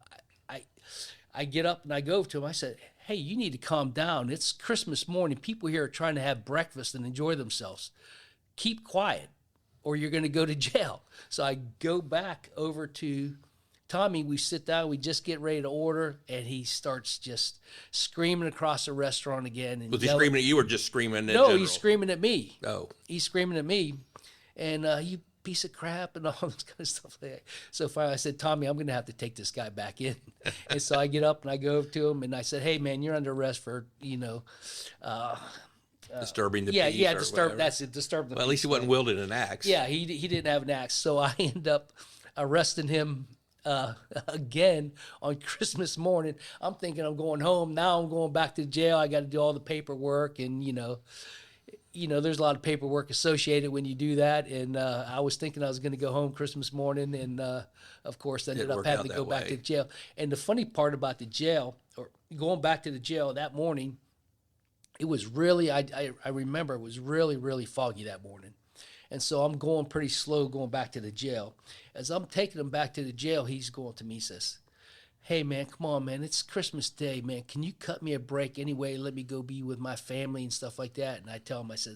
[SPEAKER 2] I get up and I go to him. I said, hey, you need to calm down. It's Christmas morning. People here are trying to have breakfast and enjoy themselves. Keep quiet or you're going to go to jail. So I go back over to Tommy. We sit down. We just get ready to order. And he starts just screaming across the restaurant again. And
[SPEAKER 1] Was he screaming at you or just screaming at
[SPEAKER 2] No,
[SPEAKER 1] general?
[SPEAKER 2] he's screaming at me.
[SPEAKER 1] Oh.
[SPEAKER 2] He's screaming at me. And you piece of crap and all this kind of stuff like that. So finally I said, Tommy, I'm going to have to take this guy back in. And so I get up and I go over to him and I said, hey, man, you're under arrest for,
[SPEAKER 1] Disturbing the peace.
[SPEAKER 2] yeah,
[SPEAKER 1] or
[SPEAKER 2] disturb.
[SPEAKER 1] whatever.
[SPEAKER 2] That's it, disturb the
[SPEAKER 1] Well, at least he wasn't wielding an axe.
[SPEAKER 2] Yeah, he didn't have an axe. So I end up arresting him again on Christmas morning. I'm thinking I'm going home. Now I'm going back to jail. I got to do all the paperwork and, there's a lot of paperwork associated when you do that. And I was thinking I was going to go home Christmas morning and, of course, ended
[SPEAKER 1] Didn't
[SPEAKER 2] up
[SPEAKER 1] work
[SPEAKER 2] having
[SPEAKER 1] out
[SPEAKER 2] to go
[SPEAKER 1] that
[SPEAKER 2] back
[SPEAKER 1] way.
[SPEAKER 2] to jail. And the funny part about the jail, or going back to the jail that morning, it was really, I remember it was really, really foggy that morning. And so I'm going pretty slow going back to the jail. As I'm taking him back to the jail, he's going to me, he says, hey, man, come on, man. It's Christmas Day, man. Can you cut me a break anyway? Let me go be with my family and stuff like that. And I tell him, I said,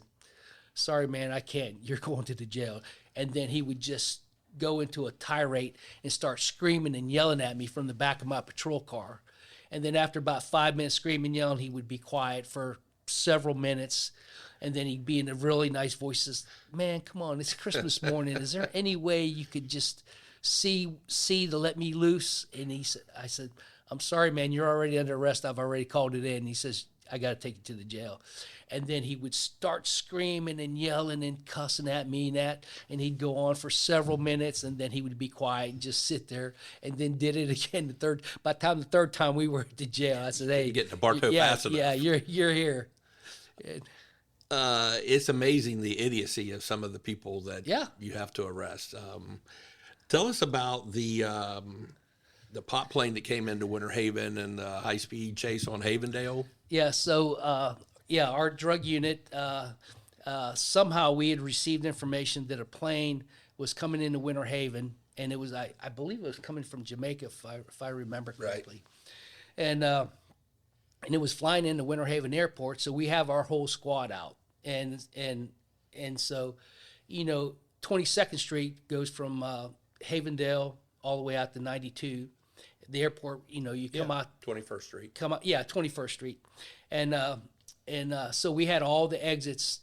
[SPEAKER 2] sorry, man, I can't. You're going to the jail. And then he would just go into a tirade and start screaming and yelling at me from the back of my patrol car. And then after about 5 minutes screaming and yelling, he would be quiet for several minutes. And then he'd be in a really nice voice, says, "Man, come on, it's Christmas morning. Is there any way you could just see to let me loose?" And I said, "I'm sorry, man, you're already under arrest. I've already called it in." And he says, "I got to take you to the jail." And then he would start screaming and yelling and cussing at me and he'd go on for several minutes, and then he would be quiet and just sit there, and then did it again by the third time we were at the jail, I said, "Hey,
[SPEAKER 1] Getting to Bartow fast enough.
[SPEAKER 2] yeah, you're here."
[SPEAKER 1] It's amazing the idiocy of some of the people that you have to arrest. Tell us about the pot plane that came into Winter Haven and the high-speed chase on Havendale.
[SPEAKER 2] Yeah, so our drug unit, somehow we had received information that a plane was coming into Winter Haven, and it was I believe it was coming from Jamaica, if I remember correctly, and it was flying into Winter Haven Airport. So we have our whole squad out, and so 22nd Street goes from Havendale all the way out to 92. The airport, you come out
[SPEAKER 1] 21st Street.
[SPEAKER 2] 21st Street, and so we had all the exits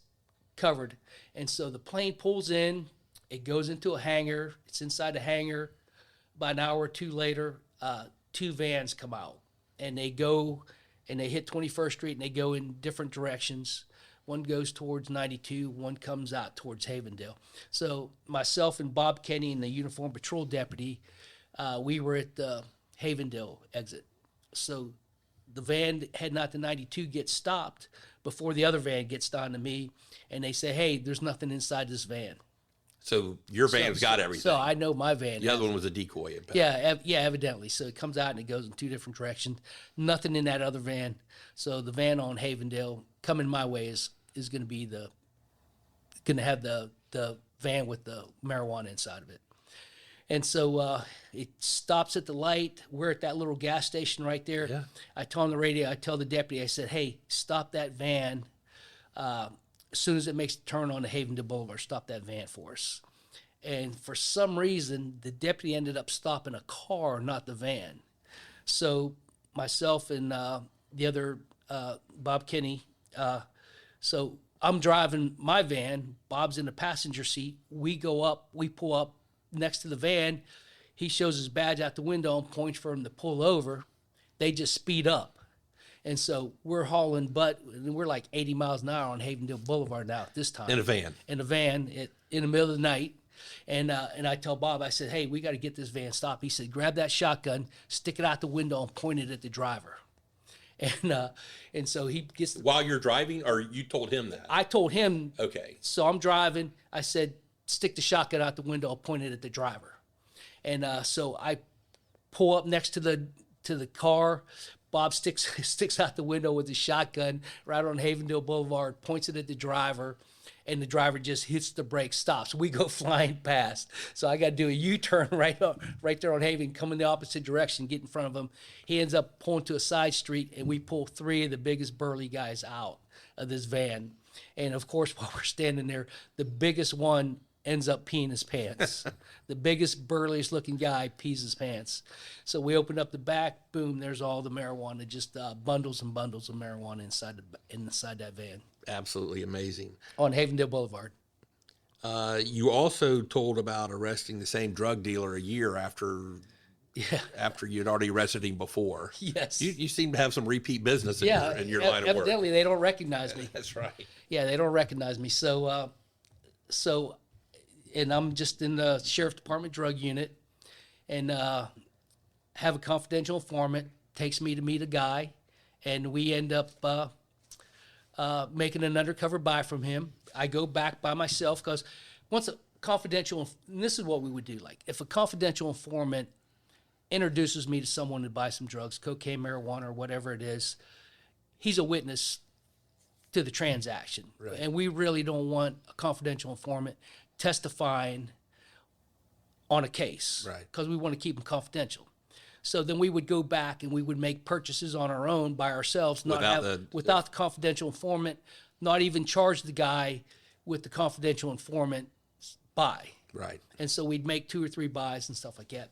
[SPEAKER 2] covered, and so the plane pulls in, it goes into a hangar, it's inside the hangar. About an hour or two later, 2 vans come out, and they go and they hit 21st Street, and they go in different directions. One goes towards 92, one comes out towards Havendale. So myself and Bob Kenny and the uniform patrol deputy, we were at the Havendale exit. So the van heading out to 92 gets stopped before the other van gets down to me, and they say, "Hey, there's nothing inside this van."
[SPEAKER 1] So your van's got everything.
[SPEAKER 2] So I know my van.
[SPEAKER 1] The other one was a decoy impact.
[SPEAKER 2] Yeah, evidently. So it comes out and it goes in 2 different directions. Nothing in that other van. So the van on Havendale coming my way is going to be going to have the van with the marijuana inside of it. And so it stops at the light. We're at that little gas station right there.
[SPEAKER 1] Yeah.
[SPEAKER 2] I tell on the radio, I tell the deputy, I said, "Hey, stop that van. As soon as it makes the turn on the Havendale Boulevard, stop that van for us." And for some reason, the deputy ended up stopping a car, not the van. So myself and the other Bob Kenny, so I'm driving my van. Bob's in the passenger seat. We pull up next to the van. He shows his badge out the window and points for him to pull over. They just speed up. And so we're hauling butt, and we're like 80 miles an hour on Havendale Boulevard now at this time.
[SPEAKER 1] In a van.
[SPEAKER 2] In a van in the middle of the night. And I tell Bob, I said, "Hey, we got to get this van stopped." He said, "Grab that shotgun, stick it out the window, and point it at the driver." And so he gets...
[SPEAKER 1] While you're driving, or you told him that?
[SPEAKER 2] I told him.
[SPEAKER 1] Okay.
[SPEAKER 2] So I'm driving. I said, "Stick the shotgun out the window, I'll point it at the driver." And so I pull up next to the car. Bob sticks out the window with his shotgun right on Havendale Boulevard, points it at the driver, and the driver just hits the brakes, stops. We go flying past. So I got to do a U-turn right there on Haven, come in the opposite direction, get in front of him. He ends up pulling to a side street, and we pull 3 of the biggest burly guys out of this van. And, of course, while we're standing there, the biggest one ends up peeing his pants. The biggest, burliest looking guy pees his pants. So we open up the back, boom, there's all the marijuana, just bundles and bundles of marijuana inside that van.
[SPEAKER 1] Absolutely amazing.
[SPEAKER 2] On Havendale Boulevard.
[SPEAKER 1] You also told about arresting the same drug dealer a year after you'd already arrested him before.
[SPEAKER 2] Yes.
[SPEAKER 1] You seem to have some repeat business in your line of work.
[SPEAKER 2] Evidently they don't recognize me.
[SPEAKER 1] That's right.
[SPEAKER 2] Yeah, they don't recognize me. So and I'm just in the Sheriff Department drug unit, and have a confidential informant, takes me to meet a guy, and we end up making an undercover buy from him. I go back by myself because once a confidential, and this is what we would do, like if a confidential informant introduces me to someone to buy some drugs, cocaine, marijuana, or whatever it is, he's a witness to the transaction.
[SPEAKER 1] Right.
[SPEAKER 2] And we really don't want a confidential informant testifying on a case,
[SPEAKER 1] right?
[SPEAKER 2] Because we want to keep them confidential. So then we would go back and we would make purchases on our own by ourselves, without the confidential informant, not even charge the guy with the confidential informant buy.
[SPEAKER 1] Right.
[SPEAKER 2] And so we'd make 2 or 3 buys and stuff like that.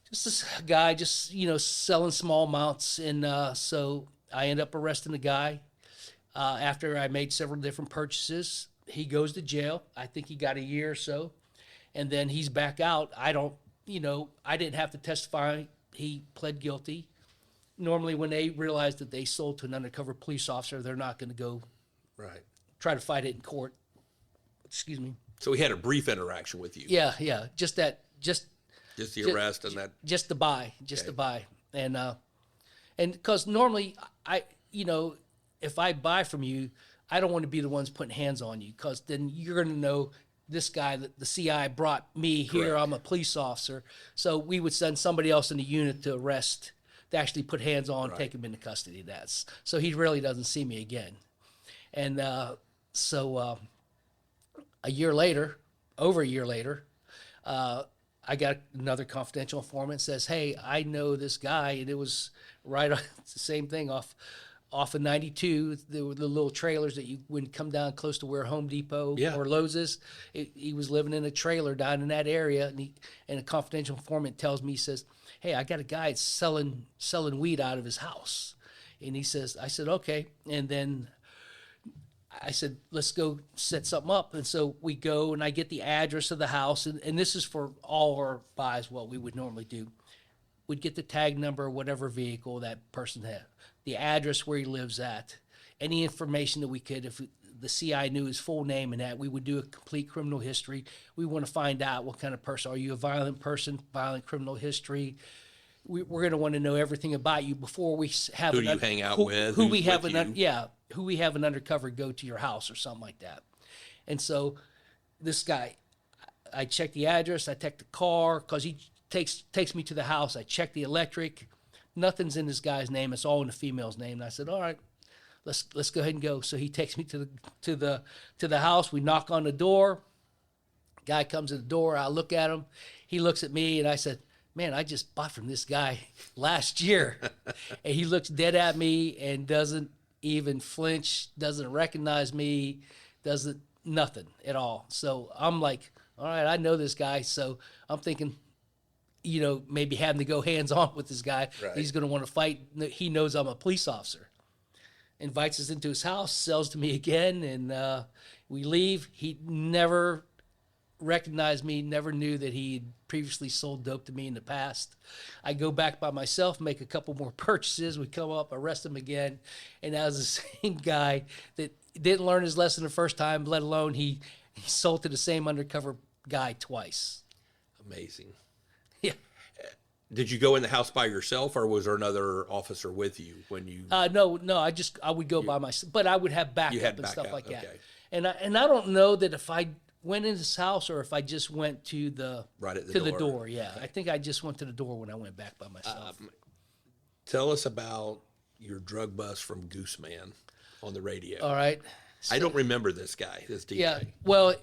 [SPEAKER 2] Just this guy, selling small amounts, and so I end up arresting the guy. After I made several different purchases, he goes to jail. I think he got a year or so, and then he's back out. I didn't have to testify. He pled guilty. Normally, when they realize that they sold to an undercover police officer, they're not going to go
[SPEAKER 1] Right.
[SPEAKER 2] try to fight it in court. Excuse me.
[SPEAKER 1] So he had a brief interaction with you.
[SPEAKER 2] Yeah. Just
[SPEAKER 1] Just the arrest and that.
[SPEAKER 2] just to buy, and because normally if I buy from you, I don't want to be the ones putting hands on you, because then you're going to know this guy that the CI brought me here.
[SPEAKER 1] Correct.
[SPEAKER 2] I'm a police officer, so we would send somebody else in the unit to arrest, to actually put hands on, take him into custody. That's so he really doesn't see me again, and so over a year later. I got another confidential informant says, "Hey, I know this guy," and it was right on it's the same thing off of 92. There were the little trailers that you would come down close to where Home Depot or Lowe's is. He was living in a trailer down in that area, and a confidential informant tells me, he says, "Hey, I got a guy selling weed out of his house," and I said, "Okay," and then I said, "Let's go set something up." And so we go, and I get the address of the house, and this is for all our buys, what we would normally do. We'd get the tag number, whatever vehicle that person had, the address where he lives at, any information that we could. If the CI knew his full name and that, we would do a complete criminal history. We want to find out what kind of person. Are you a violent person, violent criminal history? We're going to want to know everything about you before we have
[SPEAKER 1] Who do you hang out with?
[SPEAKER 2] Who
[SPEAKER 1] Who's
[SPEAKER 2] we have
[SPEAKER 1] with
[SPEAKER 2] who we have an undercover go to your house or something like that. And so this guy, I check the address, I check the car, because he takes me to the house. I check the electric. Nothing's in this guy's name. It's all in the female's name. And I said, "All right, let's go ahead and go." So he takes me to the house. We knock on the door. Guy comes to the door. I look at him. He looks at me, and I said, "Man, I just bought from this guy last year." And he looks dead at me and doesn't even flinch, doesn't recognize me, nothing at all. So I'm like, all right, I know this guy. So I'm thinking, maybe having to go hands on with this guy.
[SPEAKER 1] Right.
[SPEAKER 2] He's going to want to fight. He knows I'm a police officer. Invites us into his house, sells to me again, and we leave. He never recognized me, never knew that he had previously sold dope to me in the past. I go back by myself, make a couple more purchases. We come up, arrest him again, and that was the same guy that didn't learn his lesson the first time, let alone he sold to the same undercover guy twice.
[SPEAKER 1] Amazing.
[SPEAKER 2] Yeah.
[SPEAKER 1] Did you go in the house by yourself, or was there another officer with you when you?
[SPEAKER 2] No. I would go by myself, but I would have backup
[SPEAKER 1] had
[SPEAKER 2] and stuff
[SPEAKER 1] backup,
[SPEAKER 2] like that.
[SPEAKER 1] okay.
[SPEAKER 2] And I don't know that if I went in his house or if I just went to the
[SPEAKER 1] Right at the
[SPEAKER 2] to the
[SPEAKER 1] door.
[SPEAKER 2] door. Yeah, I think I just went to the door when I went back by myself.
[SPEAKER 1] Tell us about your drug bust from Gooseman on the radio.
[SPEAKER 2] All right.
[SPEAKER 1] I don't remember this guy, this DJ.
[SPEAKER 2] Yeah. Well,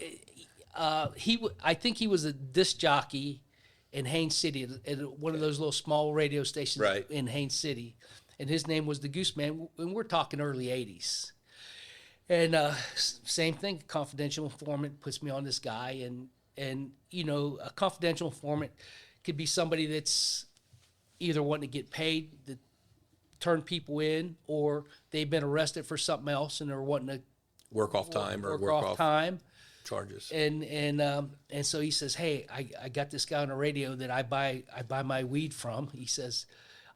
[SPEAKER 2] I think he was a disc jockey in Haines City at one of those little small radio stations in Haines City, and his name was the Gooseman. And we're talking early '80s. And same thing, confidential informant puts me on this guy, and a confidential informant could be somebody that's either wanting to get paid to turn people in, or they've been arrested for something else and they're wanting to
[SPEAKER 1] Work off time or
[SPEAKER 2] work off time.
[SPEAKER 1] charges.
[SPEAKER 2] And so he says, "Hey, I got this guy on the radio that I buy my weed from." He says,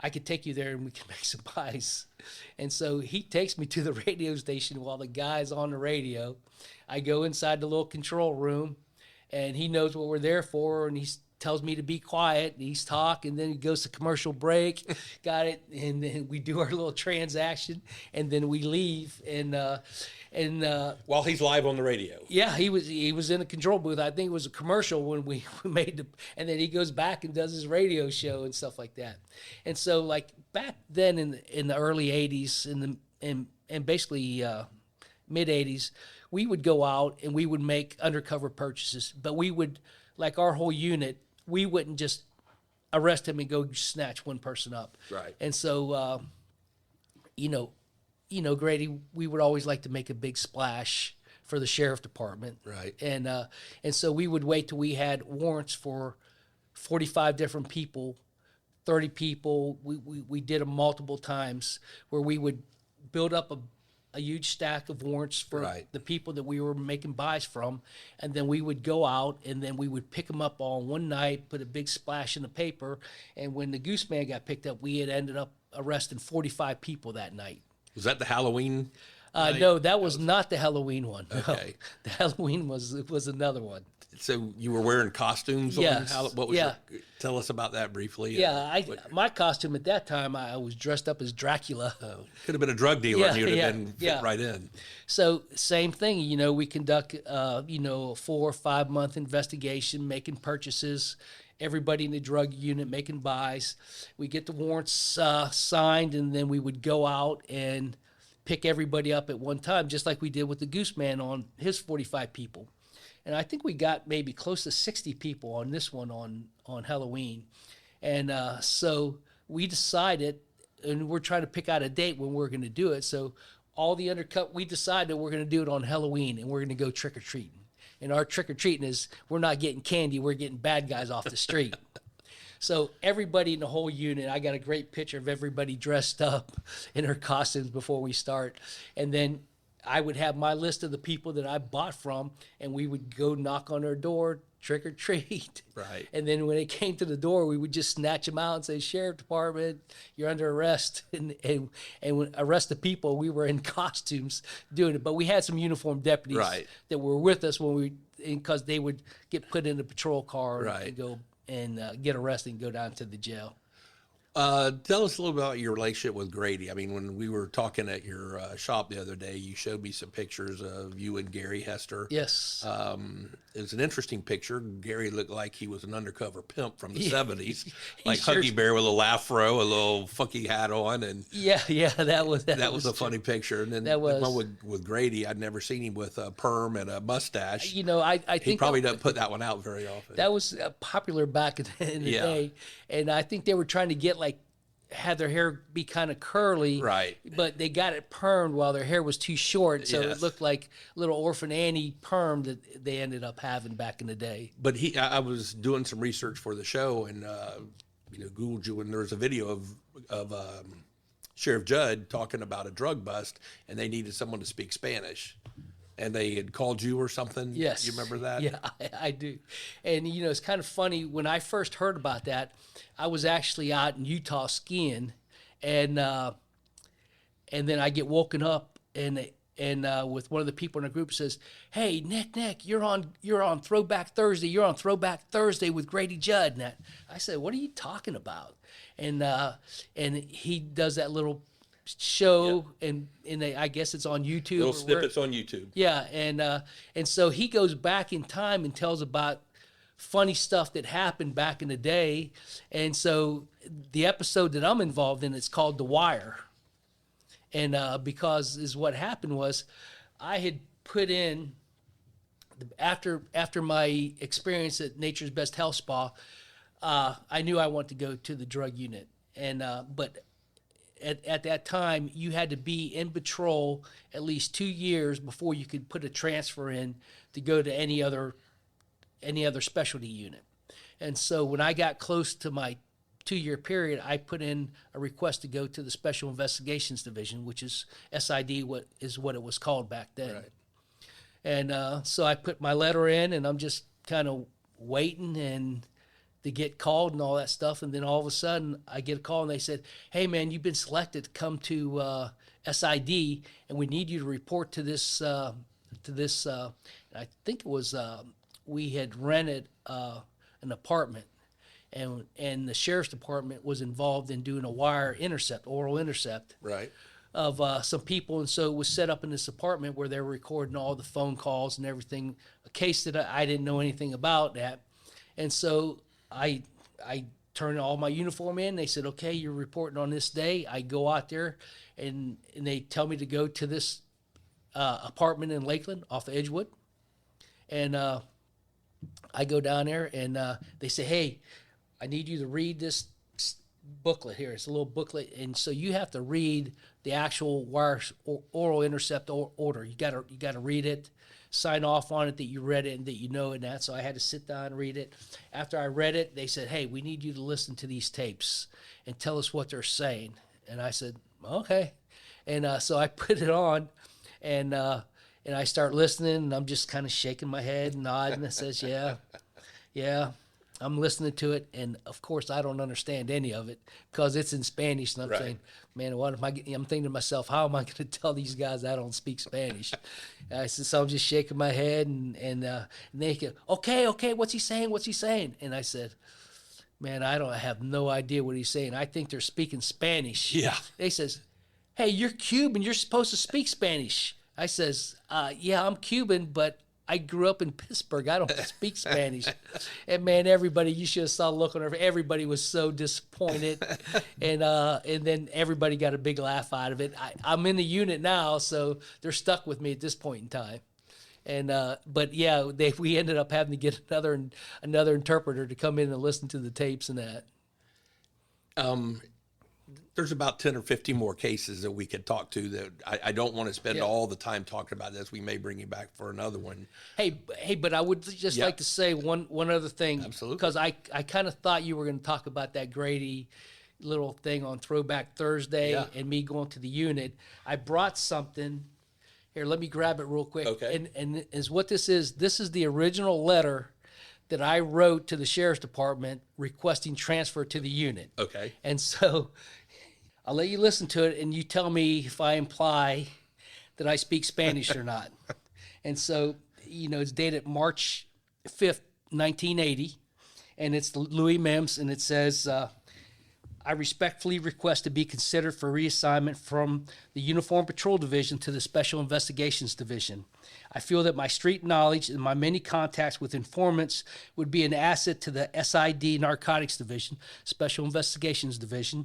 [SPEAKER 2] "I could take you there and we can make some buys." And so he takes me to the radio station while the guy's on the radio. I go inside the little control room, and he knows what we're there for, and he tells me to be quiet, and he's talking, and then he goes to commercial break. Got it? And then we do our little transaction, and then we leave. And
[SPEAKER 1] While he's live on the radio.
[SPEAKER 2] yeah, he was in a control booth. I think it was a commercial when we made the, and then he goes back and does his radio show and stuff like that. And so, like, back then in the early '80s and basically mid '80s, we would go out and we would make undercover purchases. But we would, like our whole unit, we wouldn't just arrest him and go snatch one person up.
[SPEAKER 1] Right.
[SPEAKER 2] And so, Grady, we would always like to make a big splash for the sheriff department.
[SPEAKER 1] Right.
[SPEAKER 2] And so we would wait till we had warrants for 45 different people, 30 people. We did them multiple times where we would build up a huge stack of warrants for
[SPEAKER 1] Right.
[SPEAKER 2] the people that we were making buys from, and then we would go out and then we would pick them up all in one night, put a big splash in the paper, and when the Goose Man got picked up, we had ended up arresting 45 people that night.
[SPEAKER 1] Was that the Halloween?
[SPEAKER 2] No, that was not the Halloween one. No.
[SPEAKER 1] Okay.
[SPEAKER 2] The Halloween was another one.
[SPEAKER 1] So you were wearing costumes?
[SPEAKER 2] Yes.
[SPEAKER 1] What was
[SPEAKER 2] Yeah.
[SPEAKER 1] tell us about that briefly.
[SPEAKER 2] Yeah, my costume at that time, I was dressed up as Dracula.
[SPEAKER 1] Could have been a drug dealer and
[SPEAKER 2] Yeah,
[SPEAKER 1] you'd
[SPEAKER 2] yeah,
[SPEAKER 1] have been fit
[SPEAKER 2] yeah.
[SPEAKER 1] right in.
[SPEAKER 2] So same thing, we conduct, a 4 or 5 month investigation, making purchases, everybody in the drug unit making buys. We get the warrants signed, and then we would go out and pick everybody up at one time, just like we did with the Goose Man on his 45 people. And I think we got maybe close to 60 people on this one on Halloween. And so we decided, and we're trying to pick out a date when we're going to do it. So all the we decided we're going to do it on Halloween, and we're going to go trick-or-treating. And our trick-or-treating is we're not getting candy, we're getting bad guys off the street. So everybody in the whole unit, I got a great picture of everybody dressed up in their costumes before we start. And then I would have my list of the people that I bought from, and we would go knock on their door, trick or treat.
[SPEAKER 1] Right.
[SPEAKER 2] And then when it came to the door, we would just snatch them out and say, "Sheriff Department, you're under arrest," and when arrest the people. We were in costumes doing it, but we had some uniformed deputies
[SPEAKER 1] Right.
[SPEAKER 2] that were with us because they would get put in the patrol car
[SPEAKER 1] Right.
[SPEAKER 2] and go and get arrested and go down to the jail.
[SPEAKER 1] Tell us a little about your relationship with Grady. I mean, when we were talking at your shop the other day, you showed me some pictures of you and Gary Hester.
[SPEAKER 2] Yes.
[SPEAKER 1] It was an interesting picture. Gary looked like he was an undercover pimp from the
[SPEAKER 2] Yeah.
[SPEAKER 1] 70s,
[SPEAKER 2] He
[SPEAKER 1] like
[SPEAKER 2] sure-
[SPEAKER 1] Huggy Bear with a little afro, a little funky hat on, and
[SPEAKER 2] Yeah, that was
[SPEAKER 1] that was a funny picture. And then
[SPEAKER 2] That
[SPEAKER 1] the
[SPEAKER 2] was.
[SPEAKER 1] one with Grady, I'd never seen him with a perm and a mustache.
[SPEAKER 2] I
[SPEAKER 1] He
[SPEAKER 2] think
[SPEAKER 1] probably doesn't put that one out very often.
[SPEAKER 2] that was popular back in the
[SPEAKER 1] Yeah.
[SPEAKER 2] day, and I think they were trying to get had their hair be kind of curly,
[SPEAKER 1] Right.
[SPEAKER 2] But they got it permed while their hair was too short, so
[SPEAKER 1] Yes.
[SPEAKER 2] it looked like little Orphan Annie perm that they ended up having back in the day.
[SPEAKER 1] But I was doing some research for the show and Googled you, and there was a video of Sheriff Judd talking about a drug bust, and they needed someone to speak Spanish, and they had called you or something.
[SPEAKER 2] Yes.
[SPEAKER 1] You remember that?
[SPEAKER 2] Yeah, I do. And, it's kind of funny. When I first heard about that, I was actually out in Utah skiing, and then I get woken up and with one of the people in the group says, "Hey, Nick, you're on Throwback Thursday. You're on Throwback Thursday with Grady Judd." And I said, "What are you talking about?" And he does that little show, and I guess it's on YouTube.
[SPEAKER 1] Little
[SPEAKER 2] or where-
[SPEAKER 1] snippets on YouTube.
[SPEAKER 2] Yeah, and so he goes back in time and tells about funny stuff that happened back in the day. And so the episode that I'm involved in, it's called The Wire. And because is what happened was I had put in after my experience at Nature's Best Health Spa, I knew I wanted to go to the drug unit. And but at that time, you had to be in patrol at least 2 years before you could put a transfer in to go to any other specialty unit. And so when I got close to my 2-year period, I put in a request to go to the Special Investigations Division, which is SID, what it was called back then.
[SPEAKER 1] Right.
[SPEAKER 2] And so I put my letter in, and I'm just kind of waiting and to get called and all that stuff. And then all of a sudden, I get a call, and they said, "Hey, man, you've been selected to come to SID, and we need you to report to this." I think it was we had rented an apartment, and the sheriff's department was involved in doing a oral intercept
[SPEAKER 1] Right.
[SPEAKER 2] of some people, and so it was set up in this apartment where they were recording all the phone calls and everything, a case that I didn't know anything about that. And so I turned all my uniform in. They said, "Okay, you're reporting on this day." I go out there, and they tell me to go to this apartment in Lakeland off of Edgewood. And I go down there, and they say, "Hey, I need you to read this booklet here." It's a little booklet, and so you have to read the actual oral intercept order. You got to read it, sign off on it that you read it and that you know it. And that. So I had to sit down and read it. After I read it, they said, "Hey, we need you to listen to these tapes and tell us what they're saying." And I said, "Okay." And so I put it on, and I start listening, and I'm just kind of shaking my head and nodding. And it says, yeah, I'm listening to it, and of course I don't understand any of it because it's in Spanish, and I'm saying, man, what am I? I'm thinking to myself, how am I going to tell these guys I don't speak Spanish? I said, so I'm just shaking my head, and they go, okay, what's he saying? And I said, man, I have no idea what he's saying. I think they're speaking Spanish.
[SPEAKER 1] Yeah.
[SPEAKER 2] They says, hey, you're Cuban. You're supposed to speak Spanish. I says, yeah, I'm Cuban, but I grew up in Pittsburgh. I don't speak Spanish. And man, everybody, you should have saw the look on her. Everybody was so disappointed. And then everybody got a big laugh out of it. I'm in the unit now, so they're stuck with me at this point in time. And but yeah, we ended up having to get another interpreter to come in and listen to the tapes and that.
[SPEAKER 1] There's about 10 or 15 more cases that we could talk to that I don't want to spend all the time talking about this. We may bring you back for another one.
[SPEAKER 2] Hey, but I would just like to say one other thing.
[SPEAKER 1] Absolutely.
[SPEAKER 2] Because I kind of thought you were going to talk about that Grady little thing on Throwback Thursday and me going to the unit. I brought something. Here, let me grab it real quick.
[SPEAKER 1] Okay.
[SPEAKER 2] And is what this is. This is the original letter that I wrote to the sheriff's department requesting transfer to the unit.
[SPEAKER 1] Okay.
[SPEAKER 2] And so I'll let you listen to it, and you tell me if I imply that I speak Spanish or not. And so, it's dated March 5th, 1980, and it's Louis Mims, and it says, I respectfully request to be considered for reassignment from the Uniform Patrol Division to the Special Investigations Division. I feel that my street knowledge and my many contacts with informants would be an asset to the SID Narcotics Division, Special Investigations Division.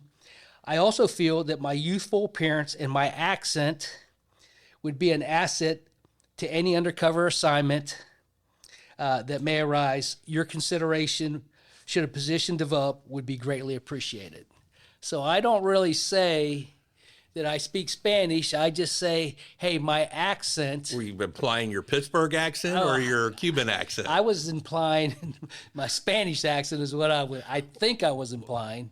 [SPEAKER 2] I also feel that my youthful appearance and my accent would be an asset to any undercover assignment that may arise. Your consideration, should a position develop, would be greatly appreciated. So I don't really say that I speak Spanish. I just say, hey, my accent.
[SPEAKER 1] Were you implying your Pittsburgh accent or your Cuban accent?
[SPEAKER 2] I was implying my Spanish accent is what I think I was implying.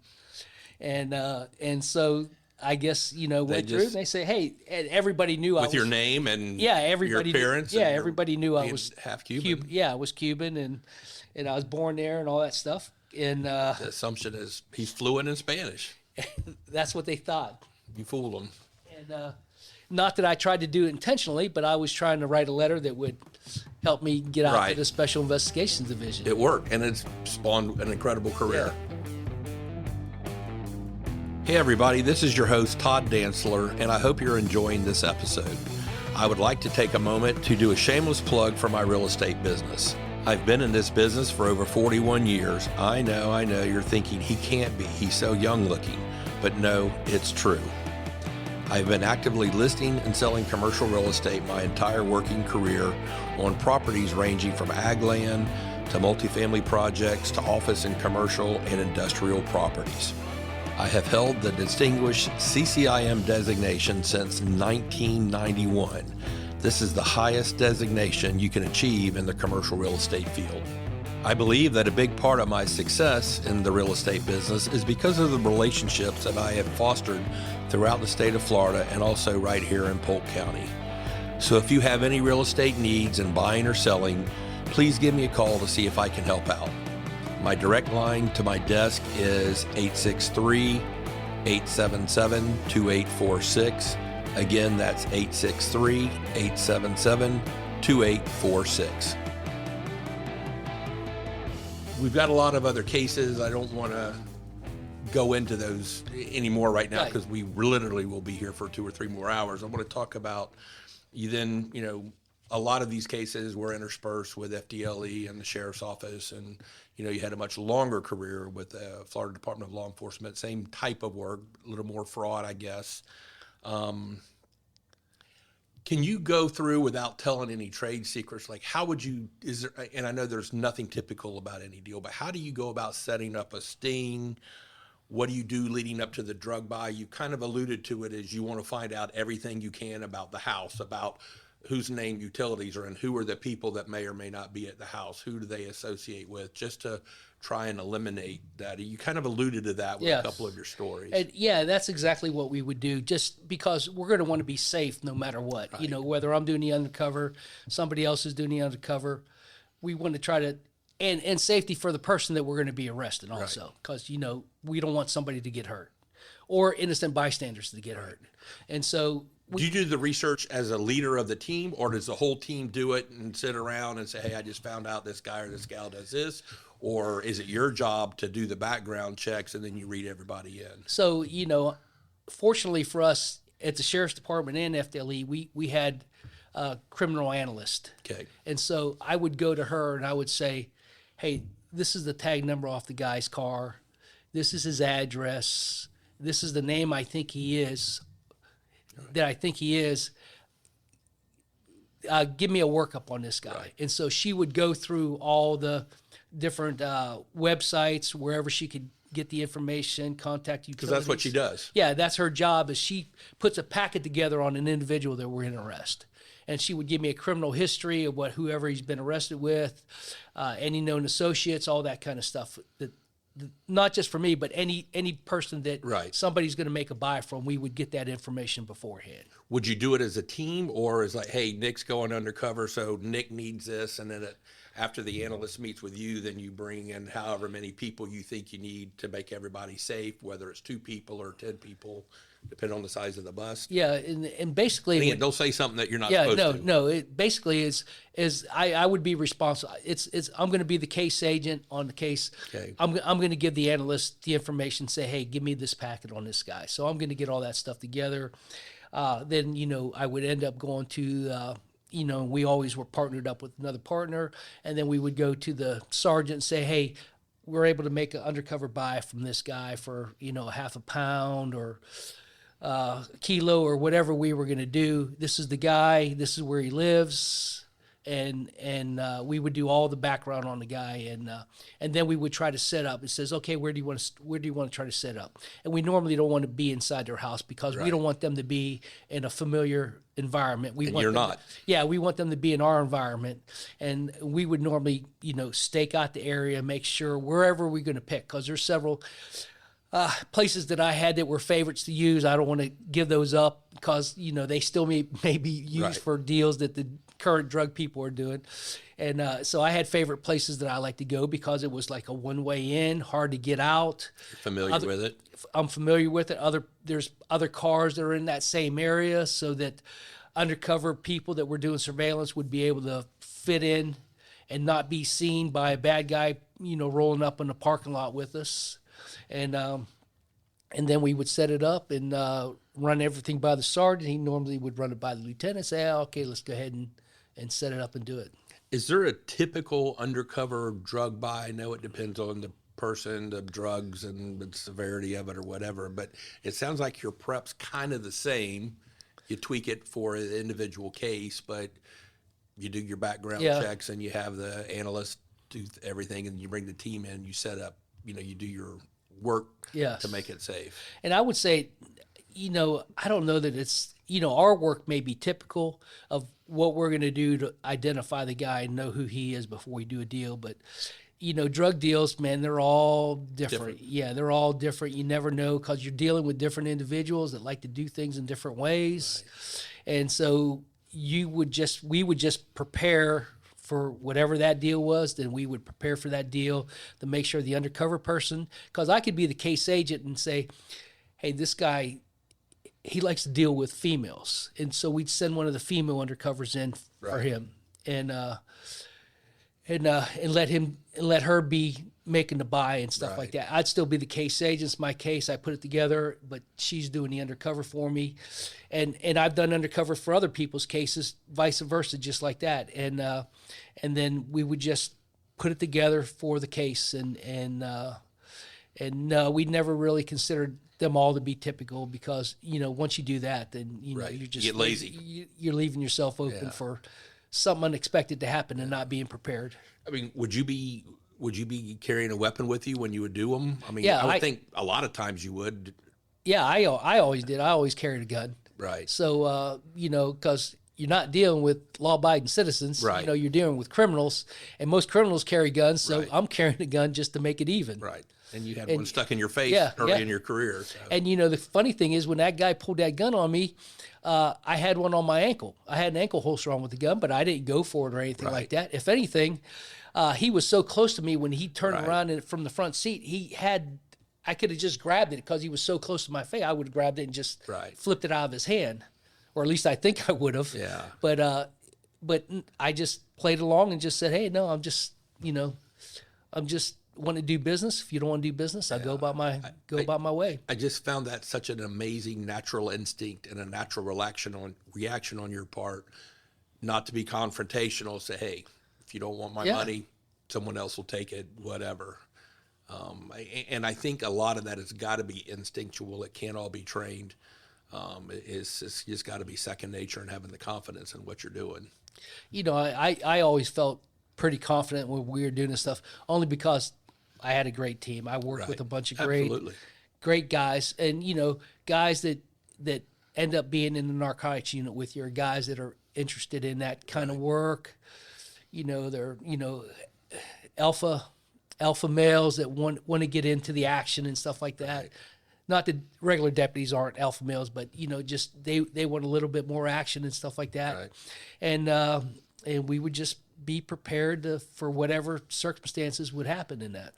[SPEAKER 2] And so I guess, went through and they say, hey, and everybody knew I was.
[SPEAKER 1] With your name and
[SPEAKER 2] everybody
[SPEAKER 1] your appearance?
[SPEAKER 2] Knew, everybody knew I was
[SPEAKER 1] half Cuban.
[SPEAKER 2] I was Cuban and I was born there and all that stuff. And
[SPEAKER 1] the assumption is he's fluent in Spanish.
[SPEAKER 2] That's what they thought.
[SPEAKER 1] You fooled them.
[SPEAKER 2] And not that I tried to do it intentionally, but I was trying to write a letter that would help me get out to the Special Investigations Division.
[SPEAKER 1] It worked, and it's spawned an incredible career. Hey everybody, this is your host Todd Dantzler, and I hope you're enjoying this episode. I would like to take a moment to do a shameless plug for my real estate business. I've been in this business for over 41 years. I know, you're thinking he can't be, he's so young looking, but no, it's true. I've been actively listing and selling commercial real estate my entire working career on properties ranging from ag land to multifamily projects to office and commercial and industrial properties. I have held the distinguished CCIM designation since 1991. This is the highest designation you can achieve in the commercial real estate field. I believe that a big part of my success in the real estate business is because of the relationships that I have fostered throughout the state of Florida and also right here in Polk County. So if you have any real estate needs in buying or selling, please give me a call to see if I can help out. My direct line to my desk is 863-877-2846. Again, that's 863-877-2846. We've got a lot of other cases. I don't want to go into those anymore right now because we literally will be here for 2 or 3 more hours. I want to talk about a lot of these cases were interspersed with FDLE and the sheriff's office, and you had a much longer career with the Florida Department of Law Enforcement, same type of work, a little more fraud, I guess. Can you go through without telling any trade secrets? Like, how would you, and I know there's nothing typical about any deal, but how do you go about setting up a sting? What do you do leading up to the drug buy? You kind of alluded to it as you want to find out everything you can about the house, about whose name utilities are and who are the people that may or may not be at the house, who do they associate with, just to try and eliminate that. You kind of alluded to that with
[SPEAKER 2] Yes.
[SPEAKER 1] a couple of your stories.
[SPEAKER 2] And yeah, that's exactly what we would do, just because we're going to want to be safe no matter what. You know, whether I'm doing the undercover, somebody else is doing the undercover, we want to try to, and safety for the person that we're going to be arresting also, because, you know, we don't want somebody to get hurt or innocent bystanders to get hurt. And so
[SPEAKER 1] do you do the research as a leader of the team, or does the whole team do it and sit around and say, hey, I just found out this guy or this gal does this? Or is it your job to do the background checks and then you read everybody in?
[SPEAKER 2] So, you know, fortunately for us at the Sheriff's Department and FDLE, we had a criminal analyst.
[SPEAKER 1] Okay.
[SPEAKER 2] And so I would go to her and I would say, hey, this is the tag number off the guy's car. This is his address. This is the name I think he is, that I think he is. Give me a workup on this guy.
[SPEAKER 1] Right.
[SPEAKER 2] And so she would go through all the different websites, wherever she could get the information, contact utilities.
[SPEAKER 1] Because that's what she does.
[SPEAKER 2] Yeah, that's her job, is she puts a packet together on an individual that we're going to arrest. And she would give me a criminal history of whoever he's been arrested with, any known associates, all that kind of stuff. That not just for me, but any person that somebody's going to make a buy from, we would get that information beforehand.
[SPEAKER 1] Would you do it as a team, or is like, hey, Nick's going undercover, so Nick needs this, and then after the analyst meets with you, then you bring in however many people you think you need to make everybody safe, whether it's 2 people or 10 people, depending on the size of the bus?
[SPEAKER 2] Yeah, and basically,
[SPEAKER 1] Again, don't say something that you're not supposed to.
[SPEAKER 2] No. It basically is I would be responsible. It's I'm going to be the case agent on the case.
[SPEAKER 1] Okay.
[SPEAKER 2] I'm going to give the analyst the information. Say, hey, give me this packet on this guy. So I'm going to get all that stuff together. Then, you know, I would end up going to. You know, we always were partnered up with another partner, and then we would go to the sergeant and say, hey, we're able to make an undercover buy from this guy for, you know, half a pound or a kilo or whatever we were going to do. This is the guy. This is where he lives. And we would do all the background on the guy, and then we would try to set up. It says, okay, where do you want to try to set up? And we normally don't want to be inside their house because we don't want them to be in a familiar environment.
[SPEAKER 1] You're not.
[SPEAKER 2] Yeah, we want them to be in our environment, and we would normally, you know, stake out the area, make sure wherever we're going to pick, because there's several places that I had that were favorites to use. I don't want to give those up because, you know, they still may be used for deals that the current drug people are doing. And so I had favorite places that I like to go because it was like a one-way in, hard to get out.
[SPEAKER 1] You're familiar with it?
[SPEAKER 2] I'm familiar with it. There's other cars that are in that same area, so that undercover people that were doing surveillance would be able to fit in and not be seen by a bad guy, you know, rolling up in the parking lot with us. And then we would set it up and run everything by the sergeant. He normally would run it by the lieutenant and say, oh, okay, let's go ahead and set it up and do it.
[SPEAKER 1] Is there a typical undercover drug buy? I know it depends on the person, the drugs, and the severity of it or whatever, but it sounds like your prep's kind of the same. You tweak it for an individual case, but you do your background checks and you have the analyst do everything, and you bring the team in, you set up, you know, you do your work to make it safe.
[SPEAKER 2] And I would say, you know, I don't know that it's, you know, our work may be typical of what we're going to do to identify the guy and know who he is before we do a deal. But, you know, drug deals, man, they're all different. Yeah, they're all different. You never know because you're dealing with different individuals that like to do things in different ways. Right. And so we would just prepare for whatever that deal was, then we would prepare for that deal to make sure the undercover person, because I could be the case agent and say, hey, this guy, he likes to deal with females. And so we'd send one of the female undercovers in for him and let her be making the buy and stuff like that. I'd still be the case agent. It's my case. I put it together, but she's doing the undercover for me. And I've done undercover for other people's cases, vice versa, just like that. And then we would just put it together for the case. And we never really considered them all to be typical because, you know, once you do that, then, you know, you're just
[SPEAKER 1] you get lazy.
[SPEAKER 2] You're leaving yourself open for something unexpected to happen and not being prepared.
[SPEAKER 1] I mean, would you be carrying a weapon with you when you would do them? I mean,
[SPEAKER 2] Yeah,
[SPEAKER 1] I would think a lot of times you would.
[SPEAKER 2] Yeah, I always did. I always carried a gun.
[SPEAKER 1] Right.
[SPEAKER 2] So, you know, because you're not dealing with law-abiding citizens.
[SPEAKER 1] Right.
[SPEAKER 2] You know, you're dealing with criminals, and most criminals carry guns. So
[SPEAKER 1] Right.
[SPEAKER 2] I'm carrying a gun just to make it even.
[SPEAKER 1] Right. And you had one stuck in your face
[SPEAKER 2] yeah,
[SPEAKER 1] early
[SPEAKER 2] yeah.
[SPEAKER 1] in your career. So.
[SPEAKER 2] And, you know, the funny thing is when that guy pulled that gun on me, I had one on my ankle. I had an ankle holster on with the gun, but I didn't go for it or anything like that. If anything, he was so close to me when he turned around and from the front seat, I could have just grabbed it because he was so close to my face. I would have grabbed it and just flipped it out of his hand, or at least I think I would have.
[SPEAKER 1] Yeah.
[SPEAKER 2] But I just played along and just said, hey, no, I'm just want to do business. If you don't want to do business, I go about my way.
[SPEAKER 1] I just found that such an amazing natural instinct and a natural reaction on your part, not to be confrontational. Say, hey, if you don't want my money, someone else will take it. Whatever. And I think a lot of that has got to be instinctual. It can't all be trained. It's just got to be second nature and having the confidence in what you're doing.
[SPEAKER 2] You know, I always felt pretty confident when we were doing this stuff, only because I had a great team. I worked with a bunch of great guys, and you know, guys that end up being in the narcotics unit with you, or guys that are interested in that kind of work. You know, they're alpha males that want to get into the action and stuff like that. Right. Not that regular deputies aren't alpha males, but you know, just they want a little bit more action and stuff like that. Right. And we would just be prepared for whatever circumstances would happen in that.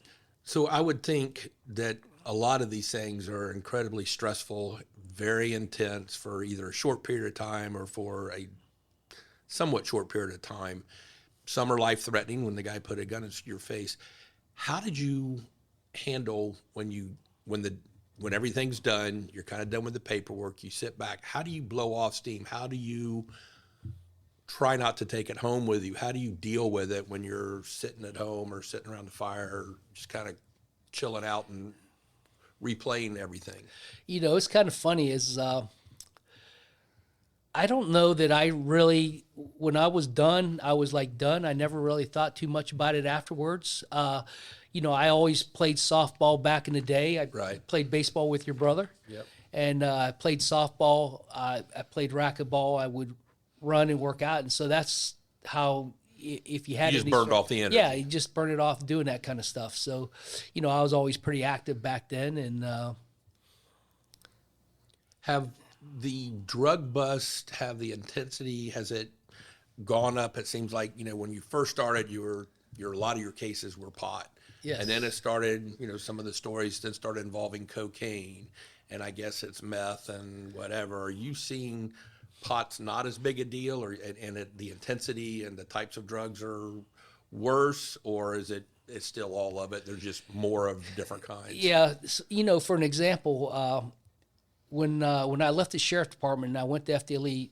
[SPEAKER 1] So I would think that a lot of these things are incredibly stressful, very intense for either a short period of time or for a somewhat short period of time. Some are life-threatening when the guy put a gun in your face. How did you handle when everything's done, you're kind of done with the paperwork, you sit back, how do you blow off steam? How do you try not to take it home with you? How do you deal with it when you're sitting at home or sitting around the fire or just kind of chilling out and replaying everything?
[SPEAKER 2] You know, it's kind of funny is I don't know that I really, when I was done, I was like done. I never really thought too much about it afterwards. You know, I always played softball back in the day. I played baseball with your brother. Yep. And I played softball. I played racquetball. I would run and work out. And so that's how, if you had
[SPEAKER 1] you just burned off the energy.
[SPEAKER 2] Yeah, you just burn it off doing that kind of stuff. So, you know, I was always pretty active back then. And
[SPEAKER 1] have the drug bust, have the intensity, has it gone up? It seems like, you know, when you first started, a lot of your cases were pot.
[SPEAKER 2] Yes.
[SPEAKER 1] And then it started, you know, some of the stories then started involving cocaine, and I guess it's meth and whatever. Are you seeing pot's not as big a deal, the intensity and the types of drugs are worse, or is it's still all of it? There's just more of different kinds.
[SPEAKER 2] Yeah, you know, for an example, when I left the sheriff department and I went to FDLE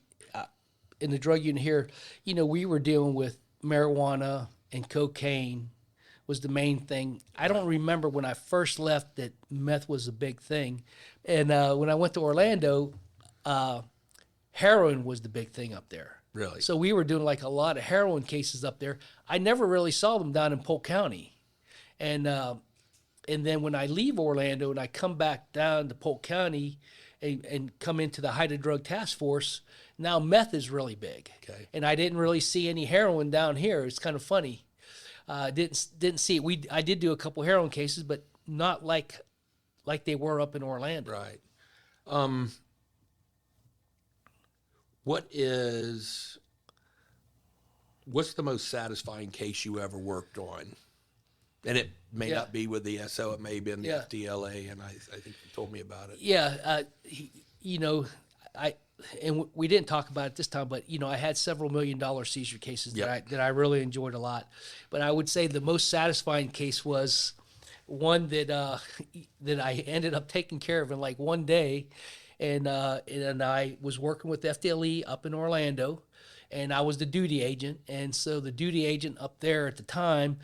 [SPEAKER 2] in the drug unit here, you know, we were dealing with marijuana and cocaine was the main thing. I don't remember when I first left that meth was a big thing, and when I went to Orlando, heroin was the big thing up there.
[SPEAKER 1] Really?
[SPEAKER 2] So we were doing like a lot of heroin cases up there. I never really saw them down in Polk County, and then when I leave Orlando and I come back down to Polk County and come into the Hide a Drug Task Force, now meth is really big.
[SPEAKER 1] Okay.
[SPEAKER 2] And I didn't really see any heroin down here. It's kind of funny. Didn't see it. I did do a couple heroin cases, but not like they were up in Orlando.
[SPEAKER 1] Right. What's the most satisfying case you ever worked on? And it may not be with the SO, it may have been the FDLA, and I think you told me about it.
[SPEAKER 2] Yeah, you know, we didn't talk about it this time, but you know, I had several $1 million seizure cases that I really enjoyed a lot. But I would say the most satisfying case was one that I ended up taking care of in like one day, and I was working with FDLE up in Orlando, and I was the duty agent, and so the duty agent up there at the time,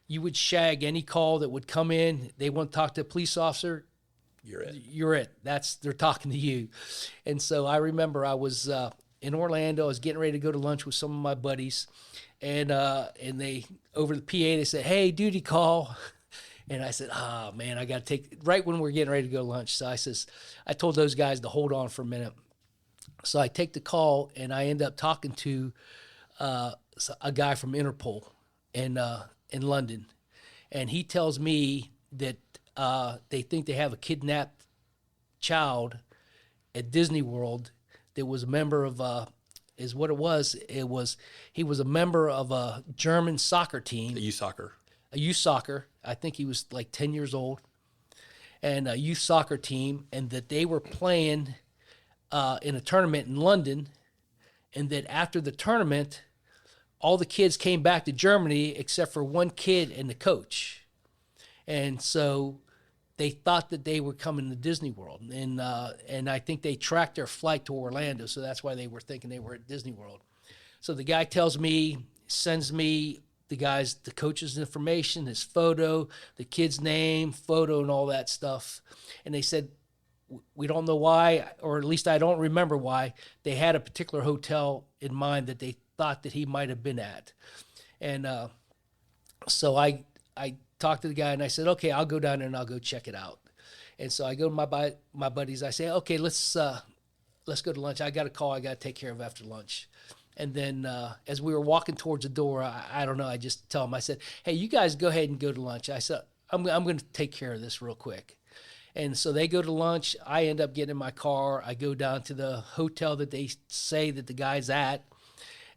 [SPEAKER 2] you would shag any call that would come in. They want to talk to a police officer. You're it. They're talking to you. And so I remember I was in Orlando. I was getting ready to go to lunch with some of my buddies, and they over the PA they said, "Hey, duty call." And I said, "Ah, man, I got to take," right when we're getting ready to go to lunch. So I told those guys to hold on for a minute. So I take the call, and I end up talking to a guy from Interpol in London, and he tells me that they think they have a kidnapped child at Disney World that was a member of is what it was. He was a member of a German soccer team,
[SPEAKER 1] youth soccer.
[SPEAKER 2] a youth soccer. I think he was like 10 years old, and a youth soccer team, and that they were playing in a tournament in London, and that after the tournament, all the kids came back to Germany except for one kid and the coach. And so they thought that they were coming to Disney World. And I think they tracked their flight to Orlando, so that's why they were thinking they were at Disney World. So the guy tells me, sends me the coach's information, his photo, the kid's name, photo, and all that stuff. And they said, we don't know why, or at least I don't remember why, they had a particular hotel in mind that they thought that he might have been at. And so I talked to the guy, and I said, okay, I'll go down there and I'll go check it out. And so I go to my buddies. I say, okay, let's go to lunch. I got a call I got to take care of after lunch. And then as we were walking towards the door, I don't know, I just tell them, I said, hey, you guys go ahead and go to lunch. I said, I'm going to take care of this real quick. And so they go to lunch. I end up getting in my car. I go down to the hotel that they say that the guy's at.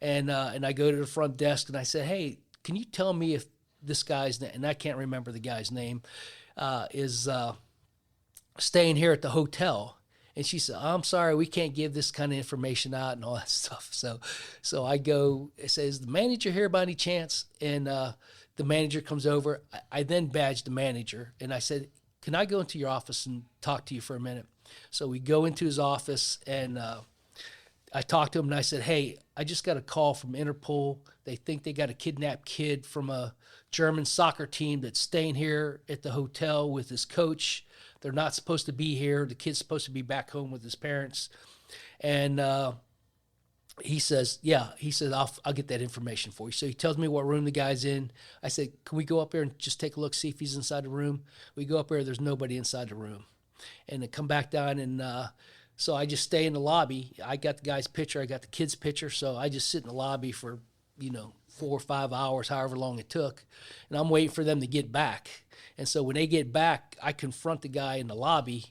[SPEAKER 2] And I go to the front desk and I said, hey, can you tell me if this guy's name, and I can't remember the guy's name, is staying here at the hotel? And she said, I'm sorry, we can't give this kind of information out and all that stuff. So I go, it says, the manager here by any chance? And the manager comes over. I then badged the manager and I said, can I go into your office and talk to you for a minute? So we go into his office, and I talked to him, and I said, hey, I just got a call from Interpol. They think they got a kidnapped kid from a German soccer team that's staying here at the hotel with his coach. They're not supposed to be here. The kid's supposed to be back home with his parents. And he says, yeah, I'll get that information for you. So he tells me what room the guy's in. I said, can we go up there and just take a look, see if he's inside the room? We go up there, there's nobody inside the room. And then come back down, and so I just stay in the lobby. I got the guy's picture, I got the kid's picture, so I just sit in the lobby for, 4 or 5 hours, however long it took. And I'm waiting for them to get back. And so when they get back, I confront the guy in the lobby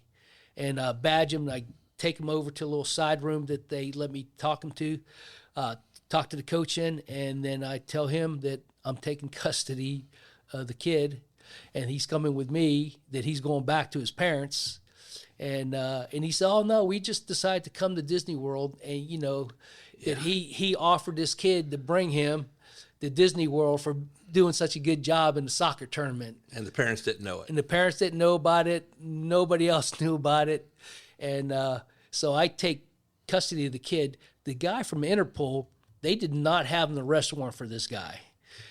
[SPEAKER 2] and badge him, and I take him over to a little side room that they let me talk him to, talk to the coach in, and then I tell him that I'm taking custody of the kid, and he's coming with me, that he's going back to his parents. And he said, oh, no, we just decided to come to Disney World, and, that he offered this kid to bring him to Disney World for doing such a good job in the soccer tournament.
[SPEAKER 1] And the parents didn't know it.
[SPEAKER 2] And the parents didn't know about it. Nobody else knew about it. And so I take custody of the kid. The guy from Interpol, they did not have an arrest warrant for this guy.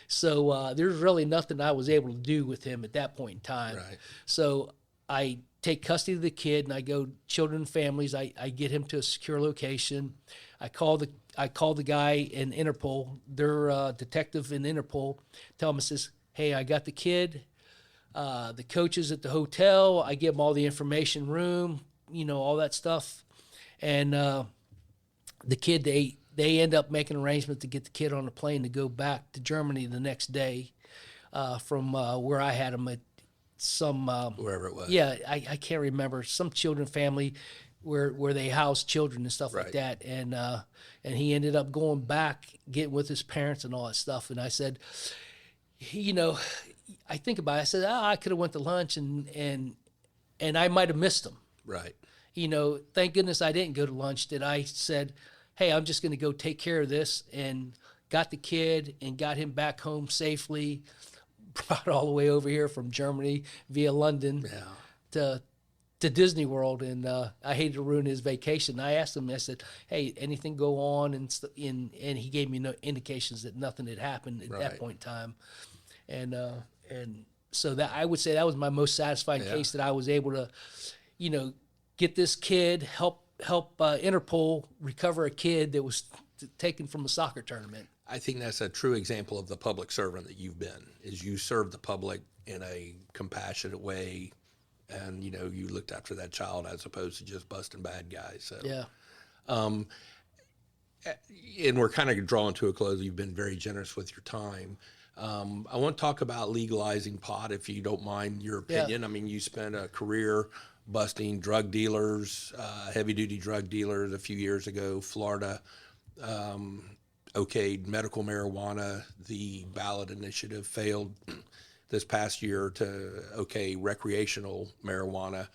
[SPEAKER 2] So there's really nothing I was able to do with him at that point in time.
[SPEAKER 1] Right.
[SPEAKER 2] So I take custody of the kid, and I go children and families. I get him to a secure location. I call the guy in Interpol, their detective in Interpol, tell him, it says, hey, I got the kid. The coach is at the hotel. I give him all the information, room, all that stuff. And the kid, they end up making arrangements to get the kid on a plane to go back to Germany the next day from where I had him at some
[SPEAKER 1] Wherever it was.
[SPEAKER 2] Yeah, I can't remember, some children family where they house children and stuff like
[SPEAKER 1] Right.
[SPEAKER 2] that. And he ended up going back, getting with his parents and all that stuff. And I said, I think about it. I said, I could have went to lunch and I might have missed him.
[SPEAKER 1] Right.
[SPEAKER 2] Thank goodness I didn't go to lunch. That I said, hey, I'm just going to go take care of this, and got the kid and got him back home safely, brought all the way over here from Germany via London to Disney World. And I hated to ruin his vacation. I asked him, I said, hey, anything go on? And he gave me no indications that nothing had happened at that point in time. And so that, I would say, that was my most satisfying case, that I was able to, get this kid, help Interpol recover a kid that was taken from a soccer tournament.
[SPEAKER 1] I think that's a true example of the public servant that you've been, is you serve the public in a compassionate way, and, you looked after that child as opposed to just busting bad guys. So
[SPEAKER 2] Yeah.
[SPEAKER 1] And we're kind of drawing to a close. You've been very generous with your time. I want to talk about legalizing pot, if you don't mind your opinion. I mean, you spent a career busting drug dealers, heavy-duty drug dealers a few years ago. Florida okayed medical marijuana. The ballot initiative failed this past year to okay recreational marijuana.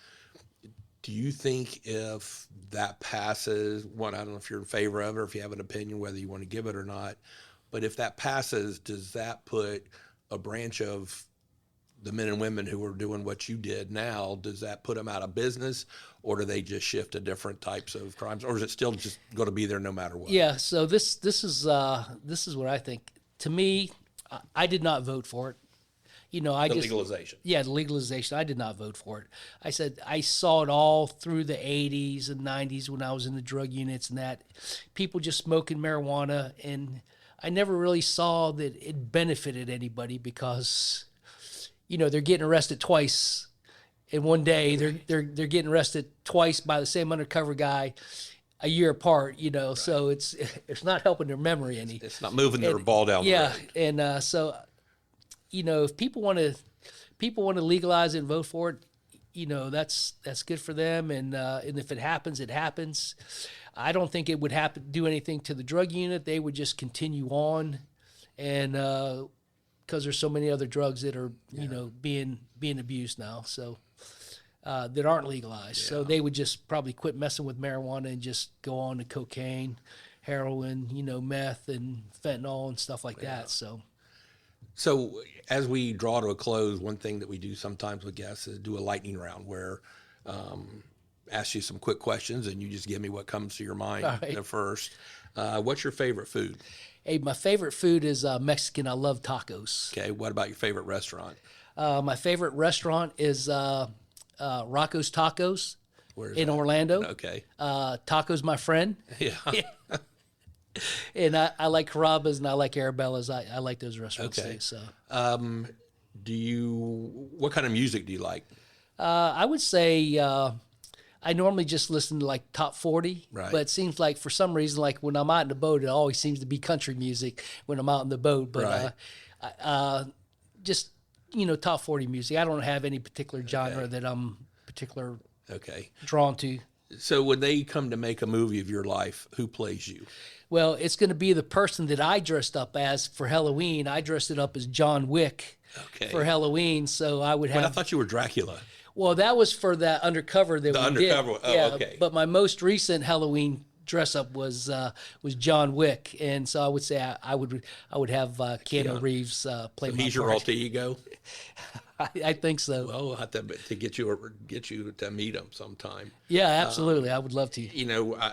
[SPEAKER 1] Do you think if that passes, I don't know if you're in favor of it or if you have an opinion whether you want to give it or not, but if that passes, does that put a branch of the men and women who are doing what you did now, does that put them out of business, or do they just shift to different types of crimes, or is it still just going to be there no matter what?
[SPEAKER 2] Yeah. So this is what I think. To me, I did not vote for it.
[SPEAKER 1] Legalization.
[SPEAKER 2] Yeah, the legalization. I did not vote for it. I said I saw it all through the 80s and 90s when I was in the drug units and that. People just smoking marijuana, and I never really saw that it benefited anybody because, they're getting arrested twice in one day. They're getting arrested twice by the same undercover guy a year apart, Right. So it's not helping their memory any.
[SPEAKER 1] It's not moving their ball down the road.
[SPEAKER 2] And so if people want to legalize it and vote for it, that's good for them. And if it happens, it happens. I don't think it would do anything to the drug unit. They would just continue on, and because there's so many other drugs that are being abused now, so that aren't legalized. So they would just probably quit messing with marijuana and just go on to cocaine, heroin, meth and fentanyl and stuff like that.
[SPEAKER 1] So as we draw to a close, one thing that we do sometimes with guests is do a lightning round where ask you some quick questions and you just give me what comes to your mind at first. What's your favorite food?
[SPEAKER 2] Hey, my favorite food is Mexican. I love tacos.
[SPEAKER 1] Okay. What about your favorite restaurant?
[SPEAKER 2] My favorite restaurant is Rocco's Tacos in
[SPEAKER 1] that?
[SPEAKER 2] Orlando.
[SPEAKER 1] Okay.
[SPEAKER 2] Taco's my friend.
[SPEAKER 1] Yeah.
[SPEAKER 2] And I like Carrabba's and I like Arabella's. I like those restaurants
[SPEAKER 1] Okay.
[SPEAKER 2] too. So,
[SPEAKER 1] what kind of music do you like?
[SPEAKER 2] I would say I normally just listen to like top 40,
[SPEAKER 1] Right.
[SPEAKER 2] but it seems like for some reason, like when I'm out in the boat, it always seems to be country music when I'm out in the boat. But just top 40 music. I don't have any particular genre that I'm drawn to.
[SPEAKER 1] So when they come to make a movie of your life, who plays you?
[SPEAKER 2] Well, it's going to be the person that I dressed up as for Halloween. I dressed it up as John Wick for Halloween, so I would have.
[SPEAKER 1] But I thought you were Dracula.
[SPEAKER 2] Well, that was for that undercover that we
[SPEAKER 1] undercover.
[SPEAKER 2] did.
[SPEAKER 1] Oh, okay.
[SPEAKER 2] But my most recent Halloween dress up was John Wick, and so I would say I would have Keanu Reeves play my
[SPEAKER 1] He's your
[SPEAKER 2] part.
[SPEAKER 1] alter ego.
[SPEAKER 2] I think so.
[SPEAKER 1] Well, we'll have to get you to meet him sometime.
[SPEAKER 2] Yeah, absolutely. I would love to.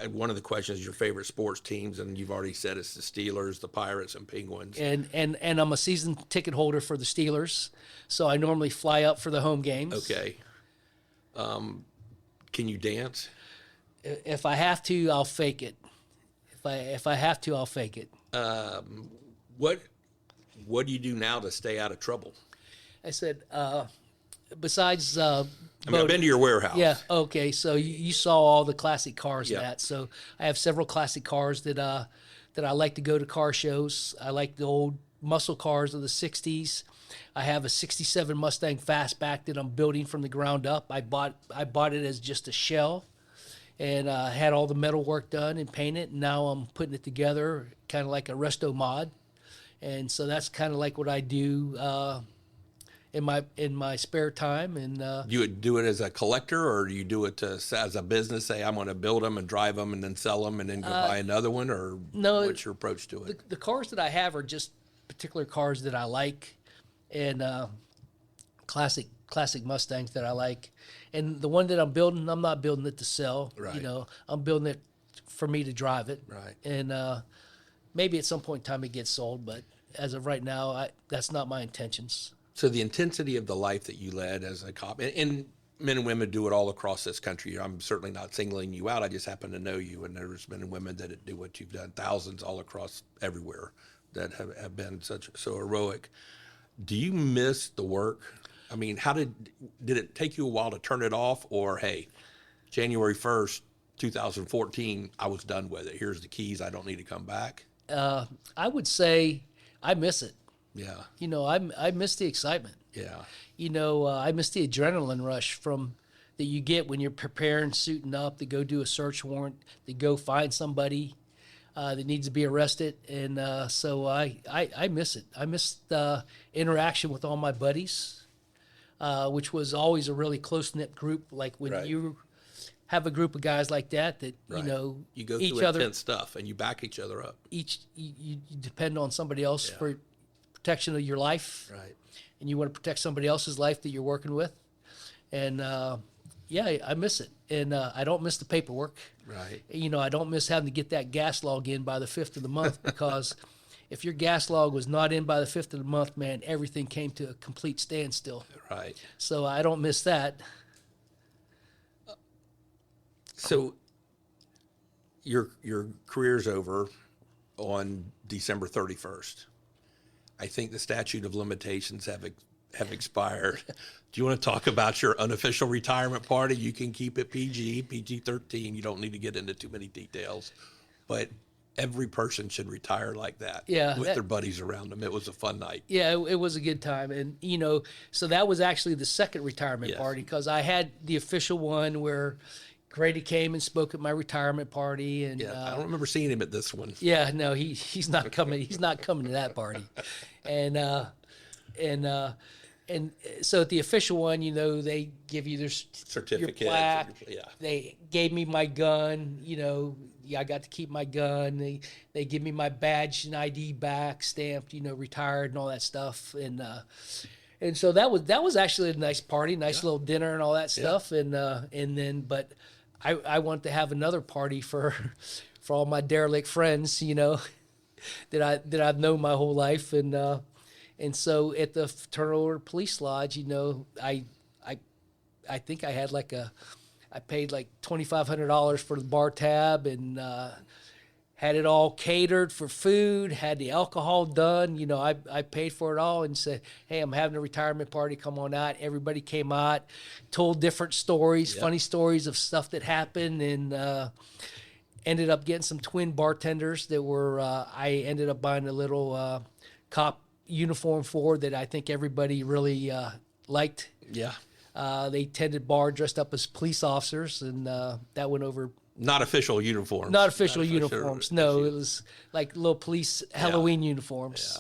[SPEAKER 1] One of the questions is your favorite sports teams, and you've already said it's the Steelers, the Pirates, and Penguins.
[SPEAKER 2] And I'm a season ticket holder for the Steelers, so I normally fly up for the home games.
[SPEAKER 1] Okay. Can you dance?
[SPEAKER 2] If I have to, I'll fake it. If I have to, I'll fake it.
[SPEAKER 1] What do you do now to stay out of trouble?
[SPEAKER 2] I said, besides.
[SPEAKER 1] I've been to your warehouse.
[SPEAKER 2] Yeah. Okay. So you saw all the classic cars.
[SPEAKER 1] Yeah.
[SPEAKER 2] That. So I have several classic cars that I like to go to car shows. I like the old muscle cars of the '60s. I have a '67 Mustang Fastback that I'm building from the ground up. I bought it as just a shell, and had all the metal work done and painted. And now I'm putting it together, kind of like a resto mod. And so that's kind of like what I do in my spare time. And
[SPEAKER 1] you would do it as a collector, or do you do it as a business? Say, I'm going to build them and drive them and then sell them and then go buy another one, or
[SPEAKER 2] no,
[SPEAKER 1] what's your approach to it?
[SPEAKER 2] The cars that I have are just particular cars that I like, and classic Mustangs that I like. And the one that I'm building, I'm not building it to sell.
[SPEAKER 1] Right.
[SPEAKER 2] I'm building it for me to drive it.
[SPEAKER 1] Right.
[SPEAKER 2] And maybe at some point in time it gets sold, but as of right now, that's not my intentions.
[SPEAKER 1] So the intensity of the life that you led as a cop, and men and women do it all across this country. I'm certainly not singling you out. I just happen to know you, and there's men and women that do what you've done, thousands all across everywhere that have been so heroic. Do you miss the work? I mean, did it take you a while to turn it off, or hey, January 1st, 2014, I was done with it. Here's the keys. I don't need to come back.
[SPEAKER 2] I would say I miss it.
[SPEAKER 1] Yeah.
[SPEAKER 2] You know, I miss the excitement.
[SPEAKER 1] Yeah.
[SPEAKER 2] You know, I miss the adrenaline rush that you get when you're preparing, suiting up to go do a search warrant, to go find somebody that needs to be arrested. And so I miss it. I miss the interaction with all my buddies, which was always a really close-knit group. Like when
[SPEAKER 1] Right.
[SPEAKER 2] you have a group of guys like that, you
[SPEAKER 1] Right.
[SPEAKER 2] know,
[SPEAKER 1] You go
[SPEAKER 2] each
[SPEAKER 1] through
[SPEAKER 2] other,
[SPEAKER 1] intense stuff and you back each other up.
[SPEAKER 2] you depend on somebody else
[SPEAKER 1] Yeah.
[SPEAKER 2] for protection of your life.
[SPEAKER 1] Right.
[SPEAKER 2] And you want to protect somebody else's life that you're working with. And yeah, I miss it. And I don't miss the paperwork.
[SPEAKER 1] Right.
[SPEAKER 2] You know, I don't miss having to get that gas log in by the 5th of the month because if your gas log was not in by the 5th of the month, man, everything came to a complete standstill.
[SPEAKER 1] Right.
[SPEAKER 2] So I don't miss that.
[SPEAKER 1] So your career's over on December 31st. I think the statute of limitations have expired. Do you want to talk about your unofficial retirement party? You can keep it PG-13. You don't need to get into too many details. But every person should retire like that.
[SPEAKER 2] Yeah,
[SPEAKER 1] with their buddies around them. It was a fun night.
[SPEAKER 2] Yeah, it was a good time. And, you know, so that was actually the second retirement
[SPEAKER 1] Yes.
[SPEAKER 2] party because I had the official one where Grady came and spoke at my retirement party. And
[SPEAKER 1] Yeah, I don't remember seeing him at this one.
[SPEAKER 2] yeah, no, he's not coming. He's not coming to that party. And so at the official one, you know, they give you their
[SPEAKER 1] Certificate.
[SPEAKER 2] your plaque.
[SPEAKER 1] Yeah.
[SPEAKER 2] They gave me my gun. You know, yeah, I got to keep my gun. They give me my badge and ID back, stamped. You know, retired and all that stuff. And so that was actually a nice party, nice little dinner and all that stuff. And then, but I want to have another party for all my derelict friends, you know, that I've known my whole life. And so at the Fraternal Order Police Lodge, you know, I think I had I paid like $2,500 for the bar tab and had it all catered for food, had the alcohol done. You know, I paid for it all and said, hey, I'm having a retirement party. Come on out. Everybody came out, told different stories, funny stories of stuff that happened, and ended up getting some twin bartenders that were, I ended up buying a little cop uniform for that I think everybody really liked.
[SPEAKER 1] Yeah.
[SPEAKER 2] They tended bar dressed up as police officers, and that went over.
[SPEAKER 1] Not official uniforms.
[SPEAKER 2] Not official uniforms. No, it was like little police Halloween uniforms.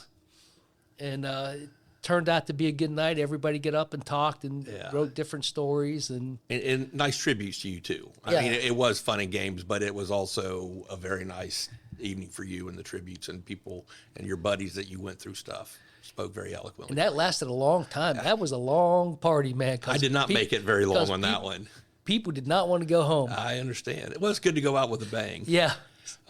[SPEAKER 2] Yeah. And it turned out to be a good night. Everybody get up and talked and wrote different stories. And
[SPEAKER 1] nice tributes to you, too. I mean, it was fun and games, but it was also a very nice evening for you and the tributes and people and your buddies that you went through stuff. Spoke very eloquently.
[SPEAKER 2] And that lasted a long time. That was a long party, man.
[SPEAKER 1] I did not make it very long on that one.
[SPEAKER 2] People did not want to go home.
[SPEAKER 1] I understand. It was good to go out with a bang.
[SPEAKER 2] Yeah.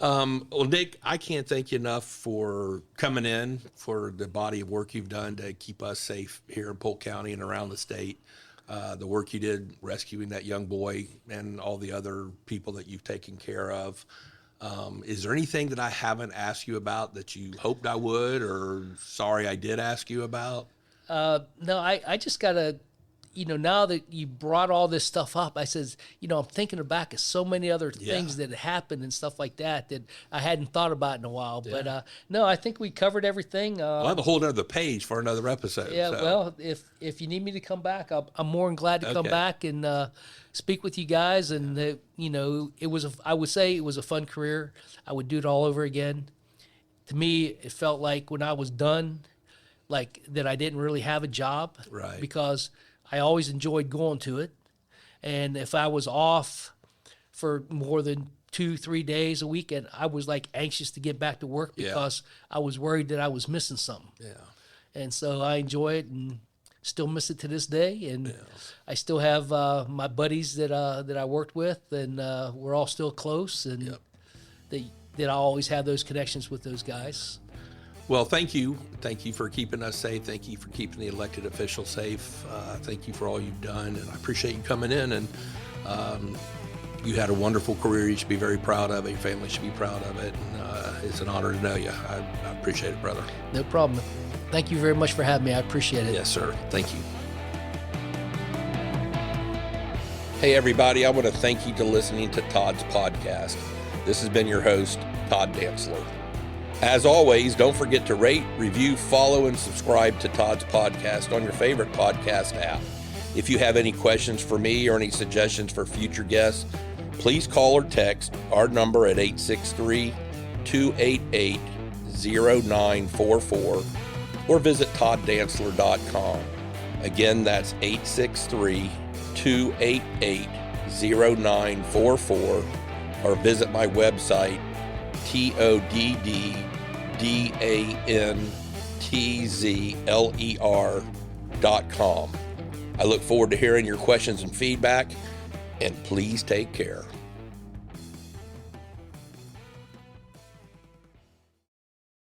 [SPEAKER 1] Well, Nick, I can't thank you enough for coming in, for the body of work you've done to keep us safe here in Polk County and around the state. The work you did rescuing that young boy and all the other people that you've taken care of. Is there anything that I haven't asked you about that you hoped I would, or sorry I did ask you about?
[SPEAKER 2] No, I just got to, you know, now that you brought all this stuff up, I says, you know, I'm thinking back of so many other things that happened and stuff like that I hadn't thought about in a while. Yeah. But no, I think we covered everything.
[SPEAKER 1] I'll have a whole other page for another episode.
[SPEAKER 2] Yeah,
[SPEAKER 1] so.
[SPEAKER 2] well, if you need me to come back, I'm more than glad to come back and speak with you guys. And you know, I would say it was a fun career. I would do it all over again. To me, it felt like when I was done, like that I didn't really have a job,
[SPEAKER 1] right?
[SPEAKER 2] Because I always enjoyed going to it. And if I was off for more than 2-3 days a weekend, I was like anxious to get back to work because I was worried that I was missing something. Yeah. And so I enjoy it and still miss it to this day. And I still have my buddies that I worked with, and we're all still close. And that I always have those connections with those guys.
[SPEAKER 1] Well, thank you. Thank you for keeping us safe. Thank you for keeping the elected officials safe. Thank you for all you've done. And I appreciate you coming in. And you had a wonderful career. You should be very proud of it. Your family should be proud of it. And it's an honor to know you. I appreciate it, brother.
[SPEAKER 2] No problem. Thank you very much for having me. I appreciate it.
[SPEAKER 1] Yes, sir. Thank you. Hey, everybody, I want to thank you for listening to Todd's podcast. This has been your host, Todd Dantzler. As always, don't forget to rate, review, follow, and subscribe to Todd's podcast on your favorite podcast app. If you have any questions for me or any suggestions for future guests, please call or text our number at 863-288-0944 or visit todddantzler.com. Again, that's 863-288-0944 or visit my website, todddantzler.com. I look forward to hearing your questions and feedback, and please take care.